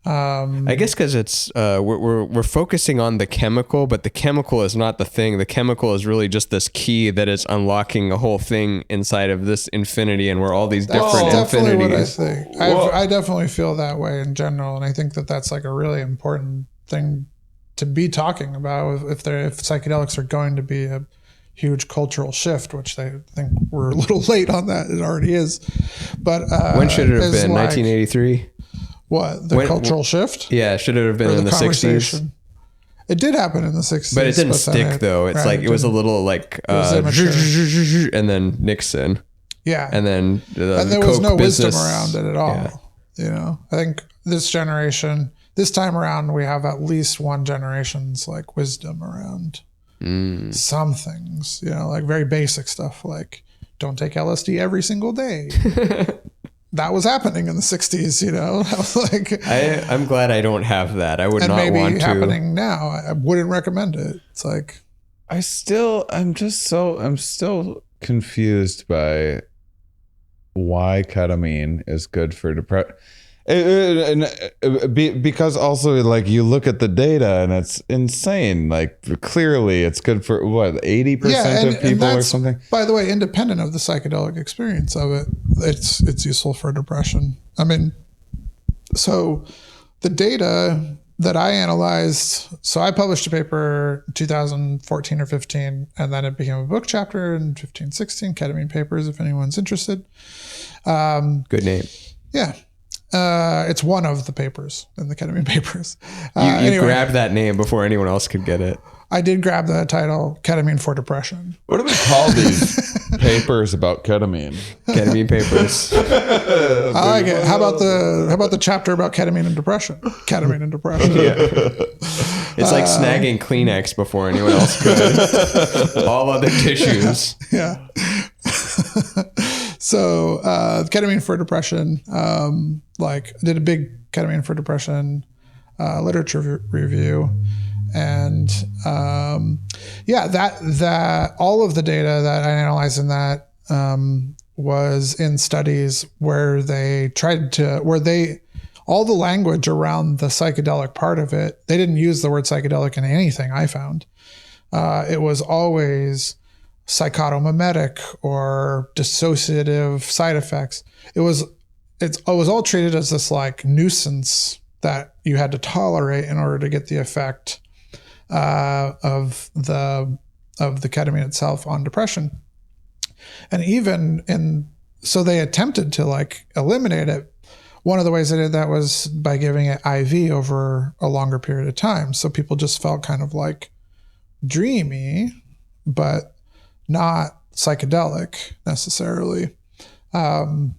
I guess because it's we're focusing on the chemical, but the chemical is not the thing. The chemical is really just this key that is unlocking a whole thing inside of this infinity, and we're all these different infinities. What I think. I definitely feel that way in general, and I think that that's like a really important thing to be talking about if psychedelics are going to be a huge cultural shift, which they think we're a little late on that. It already is. But when should it have been? 1983. What, the cultural shift? Yeah, should it have been in the 60s? It did happen in the 60s. But it didn't stick then though. It's like, it was a little like, was immature. and then Nixon. Yeah. And then and there Coke was no business. wisdom around it at all. Yeah. You know, I think this generation, this time around, we have at least one generation's like wisdom around some things, you know, like very basic stuff like don't take LSD every single day. That was happening in the 60s, you know. I was like, I'm glad I don't have that. I would and not maybe want to. happening now. I wouldn't recommend it. It's like, I'm still confused by why ketamine is good for depression. Because also, like, you look at the data and it's insane. Like, clearly it's good for what, 80% of people or something. By the way, independent of the psychedelic experience of it, it's useful for depression. I mean, so the data that I analyzed, so I published a paper in 2014 or 15, and then it became a book chapter in 15, 16, Ketamine Papers, if anyone's interested. Good name. Yeah. It's one of the papers in the Ketamine Papers. You Anyway, grabbed that name before anyone else could get it. I did grab the title Ketamine for Depression. What do we call these papers about ketamine? Ketamine Papers. I like it. How about the chapter about ketamine and depression? Ketamine and depression. It's like snagging Kleenex before anyone else could. All other tissues. Yeah. So ketamine for depression, like did a big ketamine for depression literature review, and that all of the data that I analyzed in that was in studies where all the language around the psychedelic part of it, they didn't use the word psychedelic in anything I found. It was always psychotomimetic or dissociative side effects. It was all treated as this like nuisance that you had to tolerate in order to get the effect of the ketamine itself on depression. And so they attempted to like eliminate it. One of the ways they did that was by giving it IV over a longer period of time. So people just felt kind of like dreamy, but not psychedelic necessarily. And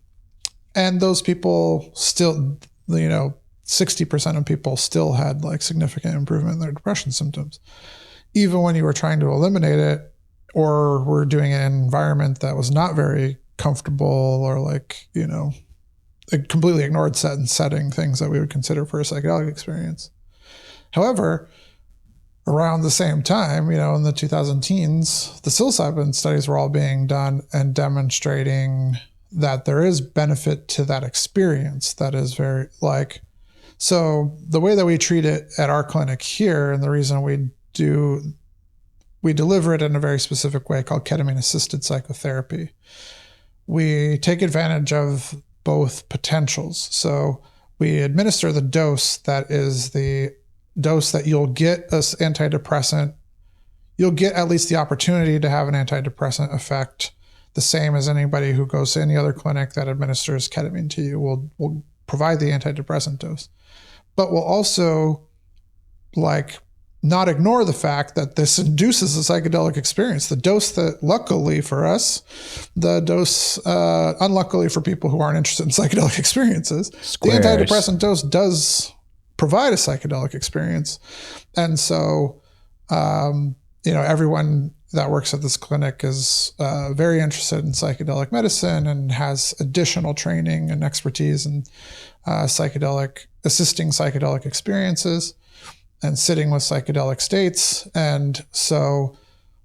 those people still, 60% of people still had like significant improvement in their depression symptoms. Even when you were trying to eliminate it or were doing it in an environment that was not very comfortable or like, it completely ignored setting things that we would consider for a psychedelic experience. However, around the same time, in the 2010s, the psilocybin studies were all being done and demonstrating that there is benefit to that experience that is very like, so the way that we treat it at our clinic here, and the reason we deliver it in a very specific way called Ketamine Assisted Psychotherapy. We take advantage of both potentials. So we administer the dose that is the dose that you'll get as antidepressant. You'll get at least the opportunity to have an antidepressant effect, the same as anybody who goes to any other clinic that administers ketamine to you will provide the antidepressant dose. But we'll also not ignore the fact that this induces a psychedelic experience. The dose that luckily for us, the dose unluckily for people who aren't interested in psychedelic experiences, Squares. The antidepressant dose does provide a psychedelic experience. And so, everyone that works at this clinic is very interested in psychedelic medicine and has additional training and expertise in assisting psychedelic experiences and sitting with psychedelic states. And so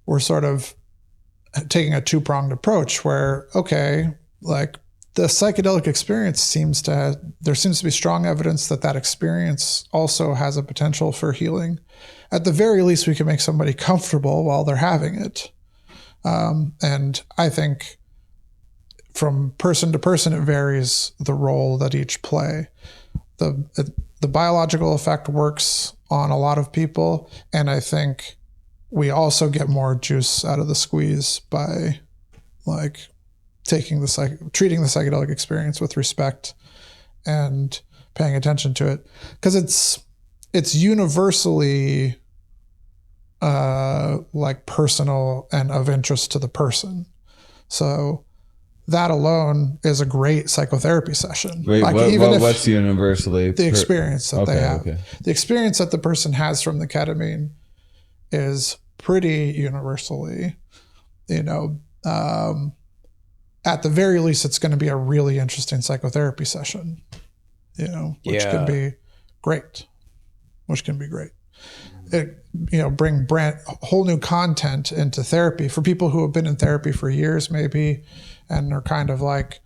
we're sort of taking a two-pronged approach where, okay, like the psychedelic experience there seems to be strong evidence that experience also has a potential for healing. At the very least, we can make somebody comfortable while they're having it. And I think from person to person, it varies the role that each play. The biological effect works on a lot of people, and I think we also get more juice out of the squeeze by like treating the psychedelic experience with respect and paying attention to it, because it's universally like personal and of interest to the person. So that alone is a great psychotherapy session. Wait, like what's universally the experience that they have? Okay. The experience that the person has from the ketamine is pretty universally, at the very least, it's going to be a really interesting psychotherapy session, which can be great. It, bring whole new content into therapy for people who have been in therapy for years, maybe, and are kind of like,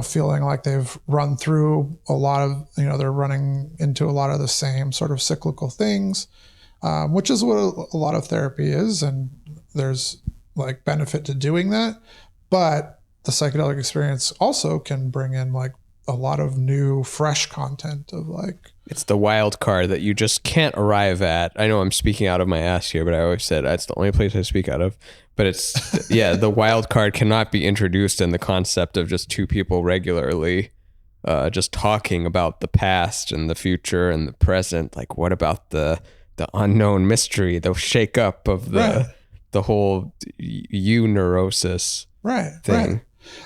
feeling like they've run through a lot of, they're running into a lot of the same sort of cyclical things, which is what a lot of therapy is. And there's like benefit to doing that. But the psychedelic experience also can bring in like a lot of new, fresh content of like, it's the wild card that you just can't arrive at. I know I'm speaking out of my ass here, but I always said that's the only place I speak out of. But it's, the wild card cannot be introduced in the concept of just two people regularly just talking about the past and the future and the present. Like, what about the unknown mystery, the shake up of the whole you neurosis thing? Right.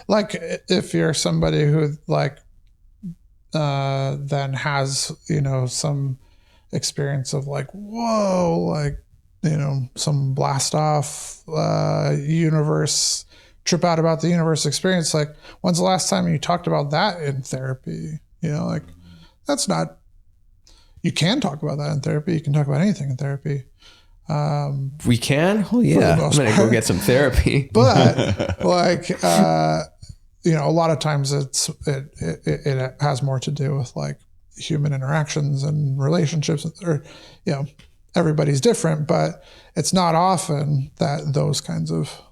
Like if you're somebody who like, then has, some experience of like, whoa, like, some blast off universe, trip out about the universe experience. Like, when's the last time you talked about that in therapy? Like that's not, you can talk about that in therapy. You can talk about anything in therapy. We can? Oh yeah. I'm going to go get some therapy. But like, a lot of times it has more to do with like human interactions and relationships, or, everybody's different, but it's not often that those kinds of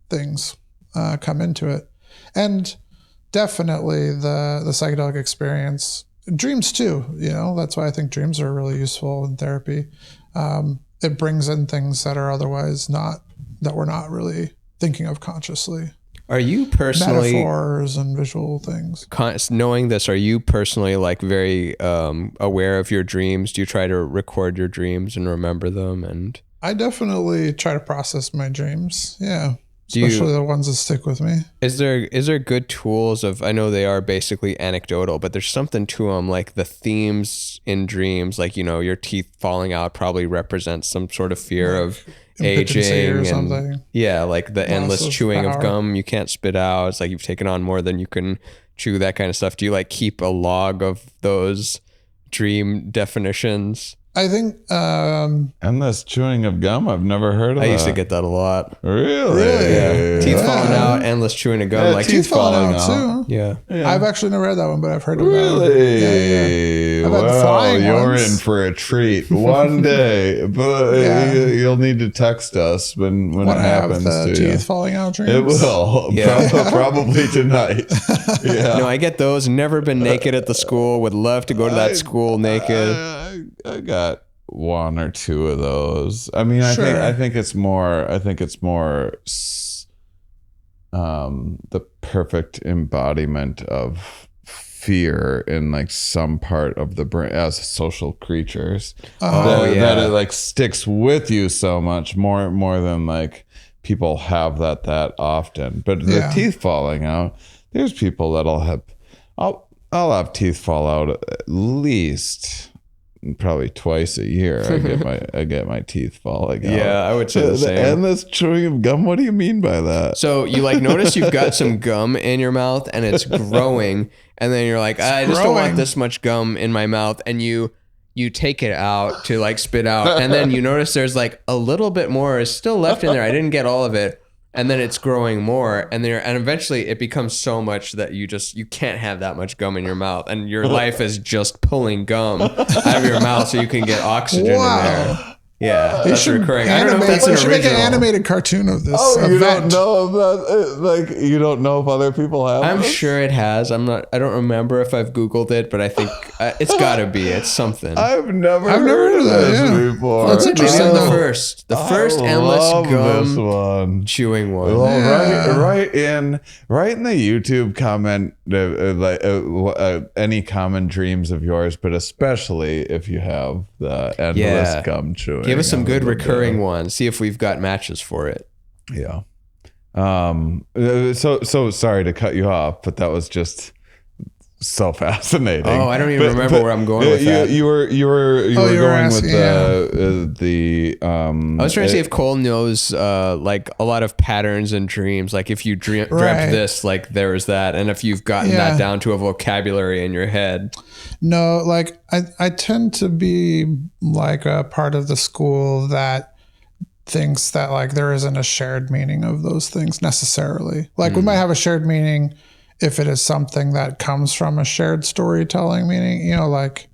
things come into it. And definitely the psychedelic experience, dreams too, that's why I think dreams are really useful in therapy. It brings in things that are otherwise that we're not really thinking of consciously. Are you personally metaphors and visual things? Knowing this, are you personally like very aware of your dreams? Do you try to record your dreams and remember them? And I definitely try to process my dreams. Yeah. Especially the ones that stick with me. Is there good tools of, I know they are basically anecdotal, but there's something to them, like the themes in dreams, like, your teeth falling out probably represents some sort of fear of aging or and something. Yeah, like the endless chewing power of gum you can't spit out. It's like you've taken on more than you can chew, that kind of stuff. Do you like keep a log of those dream definitions? I think endless chewing of gum. I've never heard of that. I used to get that a lot. Really? Yeah. Teeth falling out, endless chewing of gum. Yeah, like teeth falling out too. Yeah. I've actually never read that one, but I've heard of Really? that. Yeah. I've had Well, flying you're ones. in for a treat one day, but you'll need to text us when it I have happens the to teeth you. falling out dreams. It will. Yeah. Probably tonight. Yeah. No, I get those. Never been naked at the school. Would love to go to that school naked. I got one or two of those. I mean, Sure. I think it's more the perfect embodiment of fear in like some part of the brain as social creatures. That it like sticks with you so much more than like people have that often. But the teeth falling out, there's people that'll have, I'll have teeth fall out at least probably twice a year. I get my teeth falling out. Yeah, I would say the same. Endless chewing of gum. What do you mean by that? So you like notice you've got some gum in your mouth and it's growing, and then you're like, I just don't want this much gum in my mouth, and you take it out to like spit out, and then you notice there's like a little bit more is still left in there. I didn't get all of it. And then it's growing more, and eventually it becomes so much that you can't have that much gum in your mouth, and your life is just pulling gum out of your mouth so you can get oxygen in there. Yeah, that's recurring. I don't know if that's an we should make an original. animated cartoon of this You event. don't know about like you don't know if other people have. I'm this? sure it has. I don't remember if I've Googled it, but I think it's got to be. It's something. I've never heard of that, this before. That's Maybe interesting. the though. first I endless love this gum one. chewing one. Well, right in the YouTube comment, any common dreams of yours, but especially if you have the endless gum chewing. Give us some of good the recurring day. ones. See if we've got matches for it. Yeah. So sorry to cut you off, but that was just so fascinating. Oh, I don't even remember where I'm going with that. You were going asking, with the I was trying to see if Cole knows like a lot of patterns and dreams. Like if you dreamt this, like there was that, and if you've gotten that down to a vocabulary in your head. No, like I tend to be like a part of the school that thinks that like there isn't a shared meaning of those things necessarily. Like we might have a shared meaning if it is something that comes from a shared storytelling meaning, you know, like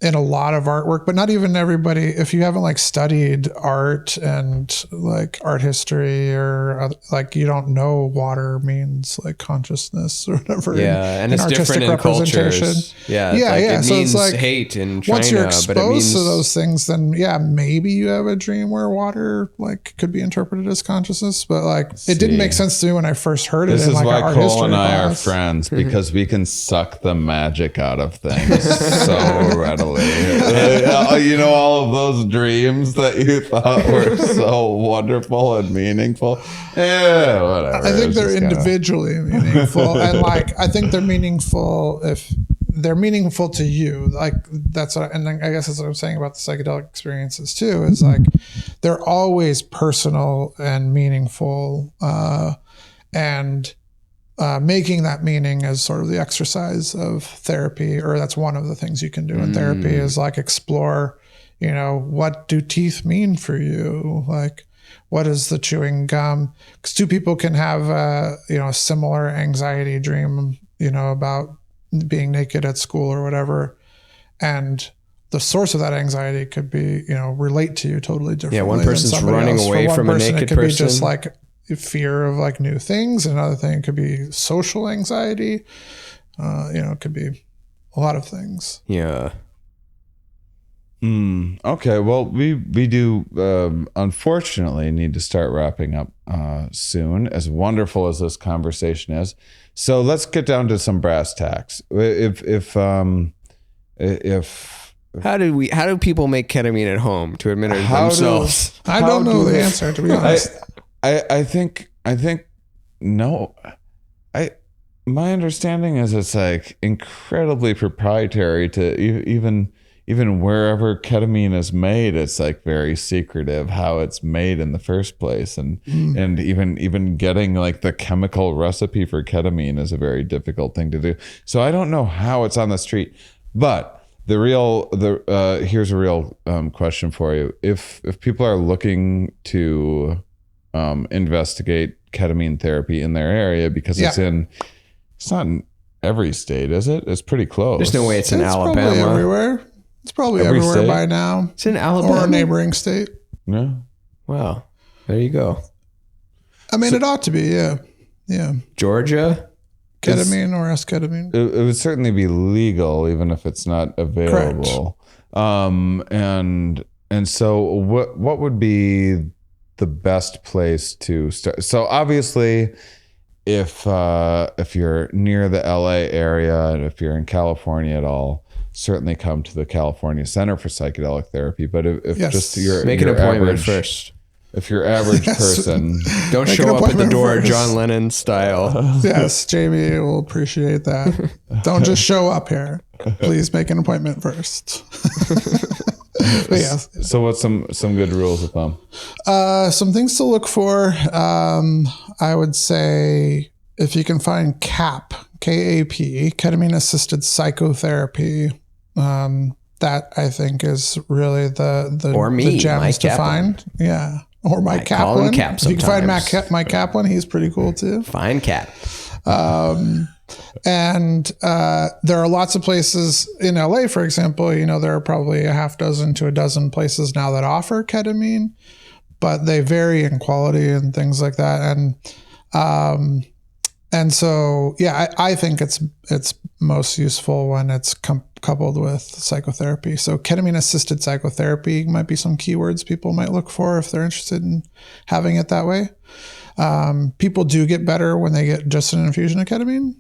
in a lot of artwork, but not even everybody. If you haven't like studied art and like art history or like you don't know water means like consciousness or whatever. Yeah, and it's different in cultures. Yeah, it so means it's like hate in China, once you're exposed but it means to those things, then yeah, maybe you have a dream where water like could be interpreted as consciousness. But like it didn't make sense to me when I first heard it. This is like why art Cole history and I class. are friends, because we can suck the magic out of things so readily. You know, all of those dreams that you thought were so wonderful and meaningful. Yeah, whatever. I think they're individually meaningful, and like I think they're meaningful if they're meaningful to you. Like that's what, and I guess that's what I'm saying about the psychedelic experiences too. Is like they're always personal and meaningful, and making that meaning as sort of the exercise of therapy, or that's one of the things you can do in therapy is like explore, you know, what do teeth mean for you? Like, what is the chewing gum? Because two people can have you know, a similar anxiety dream, you know, about being naked at school or whatever. And the source of that anxiety could be, you know, relate to you totally differently. Yeah, one person's running away from a naked it could be person. just like fear of like new things. Another thing could be social anxiety. You know, it could be a lot of things. Yeah. Okay. Well, we do unfortunately need to start wrapping up soon, as wonderful as this conversation is. So let's get down to some brass tacks. If How do people make ketamine at home to administer themselves? I don't know the answer, to be honest. I think no. My understanding is it's like incredibly proprietary to even wherever ketamine is made. It's like very secretive how it's made in the first place, and even getting like the chemical recipe for ketamine is a very difficult thing to do. So I don't know how it's on the street, but here's a real question for you. If people are looking to investigate ketamine therapy in their area, because it's not in every state, is it? It's pretty close. There's no way it's in Alabama. Probably everywhere. It's probably everywhere state? by now. It's in Alabama or a neighboring state. Yeah. Wow, there you go. I mean, it ought to be. Yeah. Georgia. Ketamine or esketamine. It would certainly be legal, even if it's not available. And so what would be the best place to start? So obviously, if you're near the LA area, and if you're in California at all, certainly come to the California Center for Psychedelic Therapy. But if just your make an appointment first. If your average person, don't show up at the door John Lennon style. Yes, Jamie will appreciate that. Don't just show up here. Please make an appointment first. But yes. So what's some good rules of thumb? Some things to look for. I would say if you can find KAP, K-A-P, Ketamine Assisted Psychotherapy, that I think is really the gems to find. Yeah. Or Mike Kaplan. If you can find Mike Kaplan, he's pretty cool too. Find Cap. And there are lots of places in LA, for example, you know, there are probably a half dozen to a dozen places now that offer ketamine, but they vary in quality and things like that. And so, yeah, I think it's most useful when it's coupled with psychotherapy. So ketamine assisted psychotherapy might be some keywords people might look for if they're interested in having it that way. People do get better when they get just an infusion of ketamine.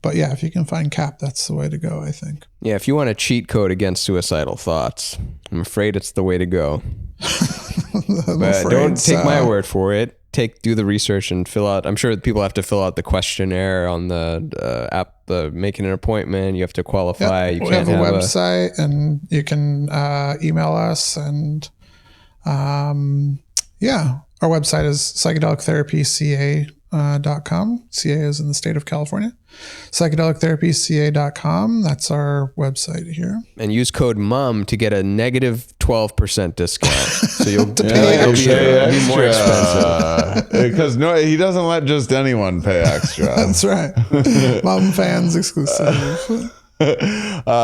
But yeah, if you can find CAP, that's the way to go, I think. Yeah, if you want a cheat code against suicidal thoughts, I'm afraid it's the way to go. But don't take my word for it. Do the research and fill out. I'm sure people have to fill out the questionnaire on the app. Making an appointment, you have to qualify. Yep. We have a website, and you can email us. And our website is psychedelictherapyca.com. CA is in the state of California. Psychedelictherapyca.com. That's our website here. And use code MUM to get a negative 12% discount. So you'll be more expensive. Because he doesn't let just anyone pay extra. That's right. Mum fans exclusive. And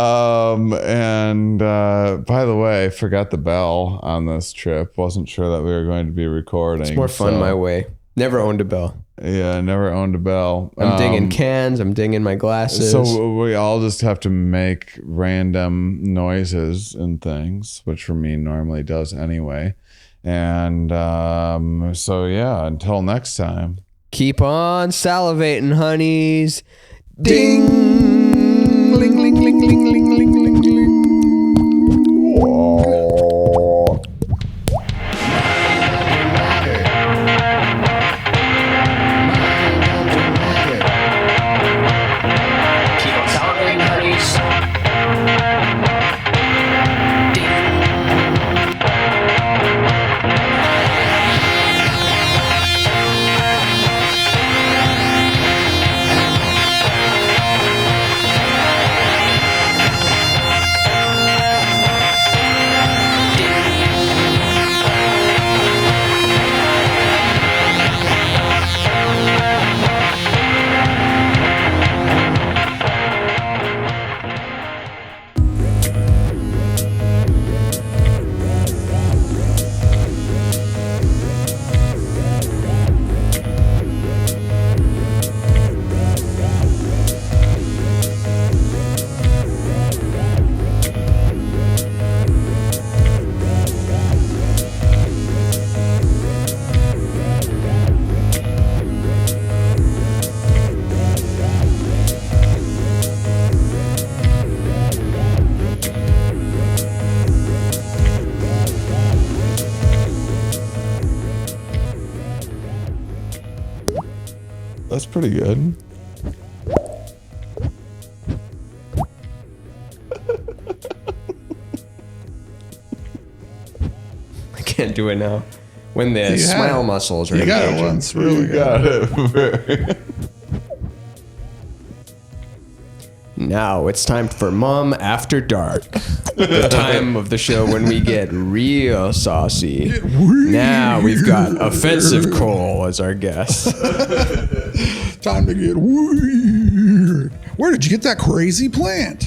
by the way, forgot the bell on this trip. Wasn't sure that we were going to be recording. It's more fun my way. Never owned a bell. Yeah, never owned a bell. I'm dinging cans. I'm dinging my glasses. So we all just have to make random noises and things, which Ramin normally does anyway. And so yeah, until next time. Keep on salivating, honeys. Ding! Ling, ling, ling, ling, ling, ling, ling, ling. That's pretty good. I can't do it now. When the smile muscles are You got it engaging. once, really Got it. Now it's time for Mom After Dark. The time of the show when we get real saucy. Now we've got Offensive Cole as our guest. Time to get weird. Where did you get that crazy plant?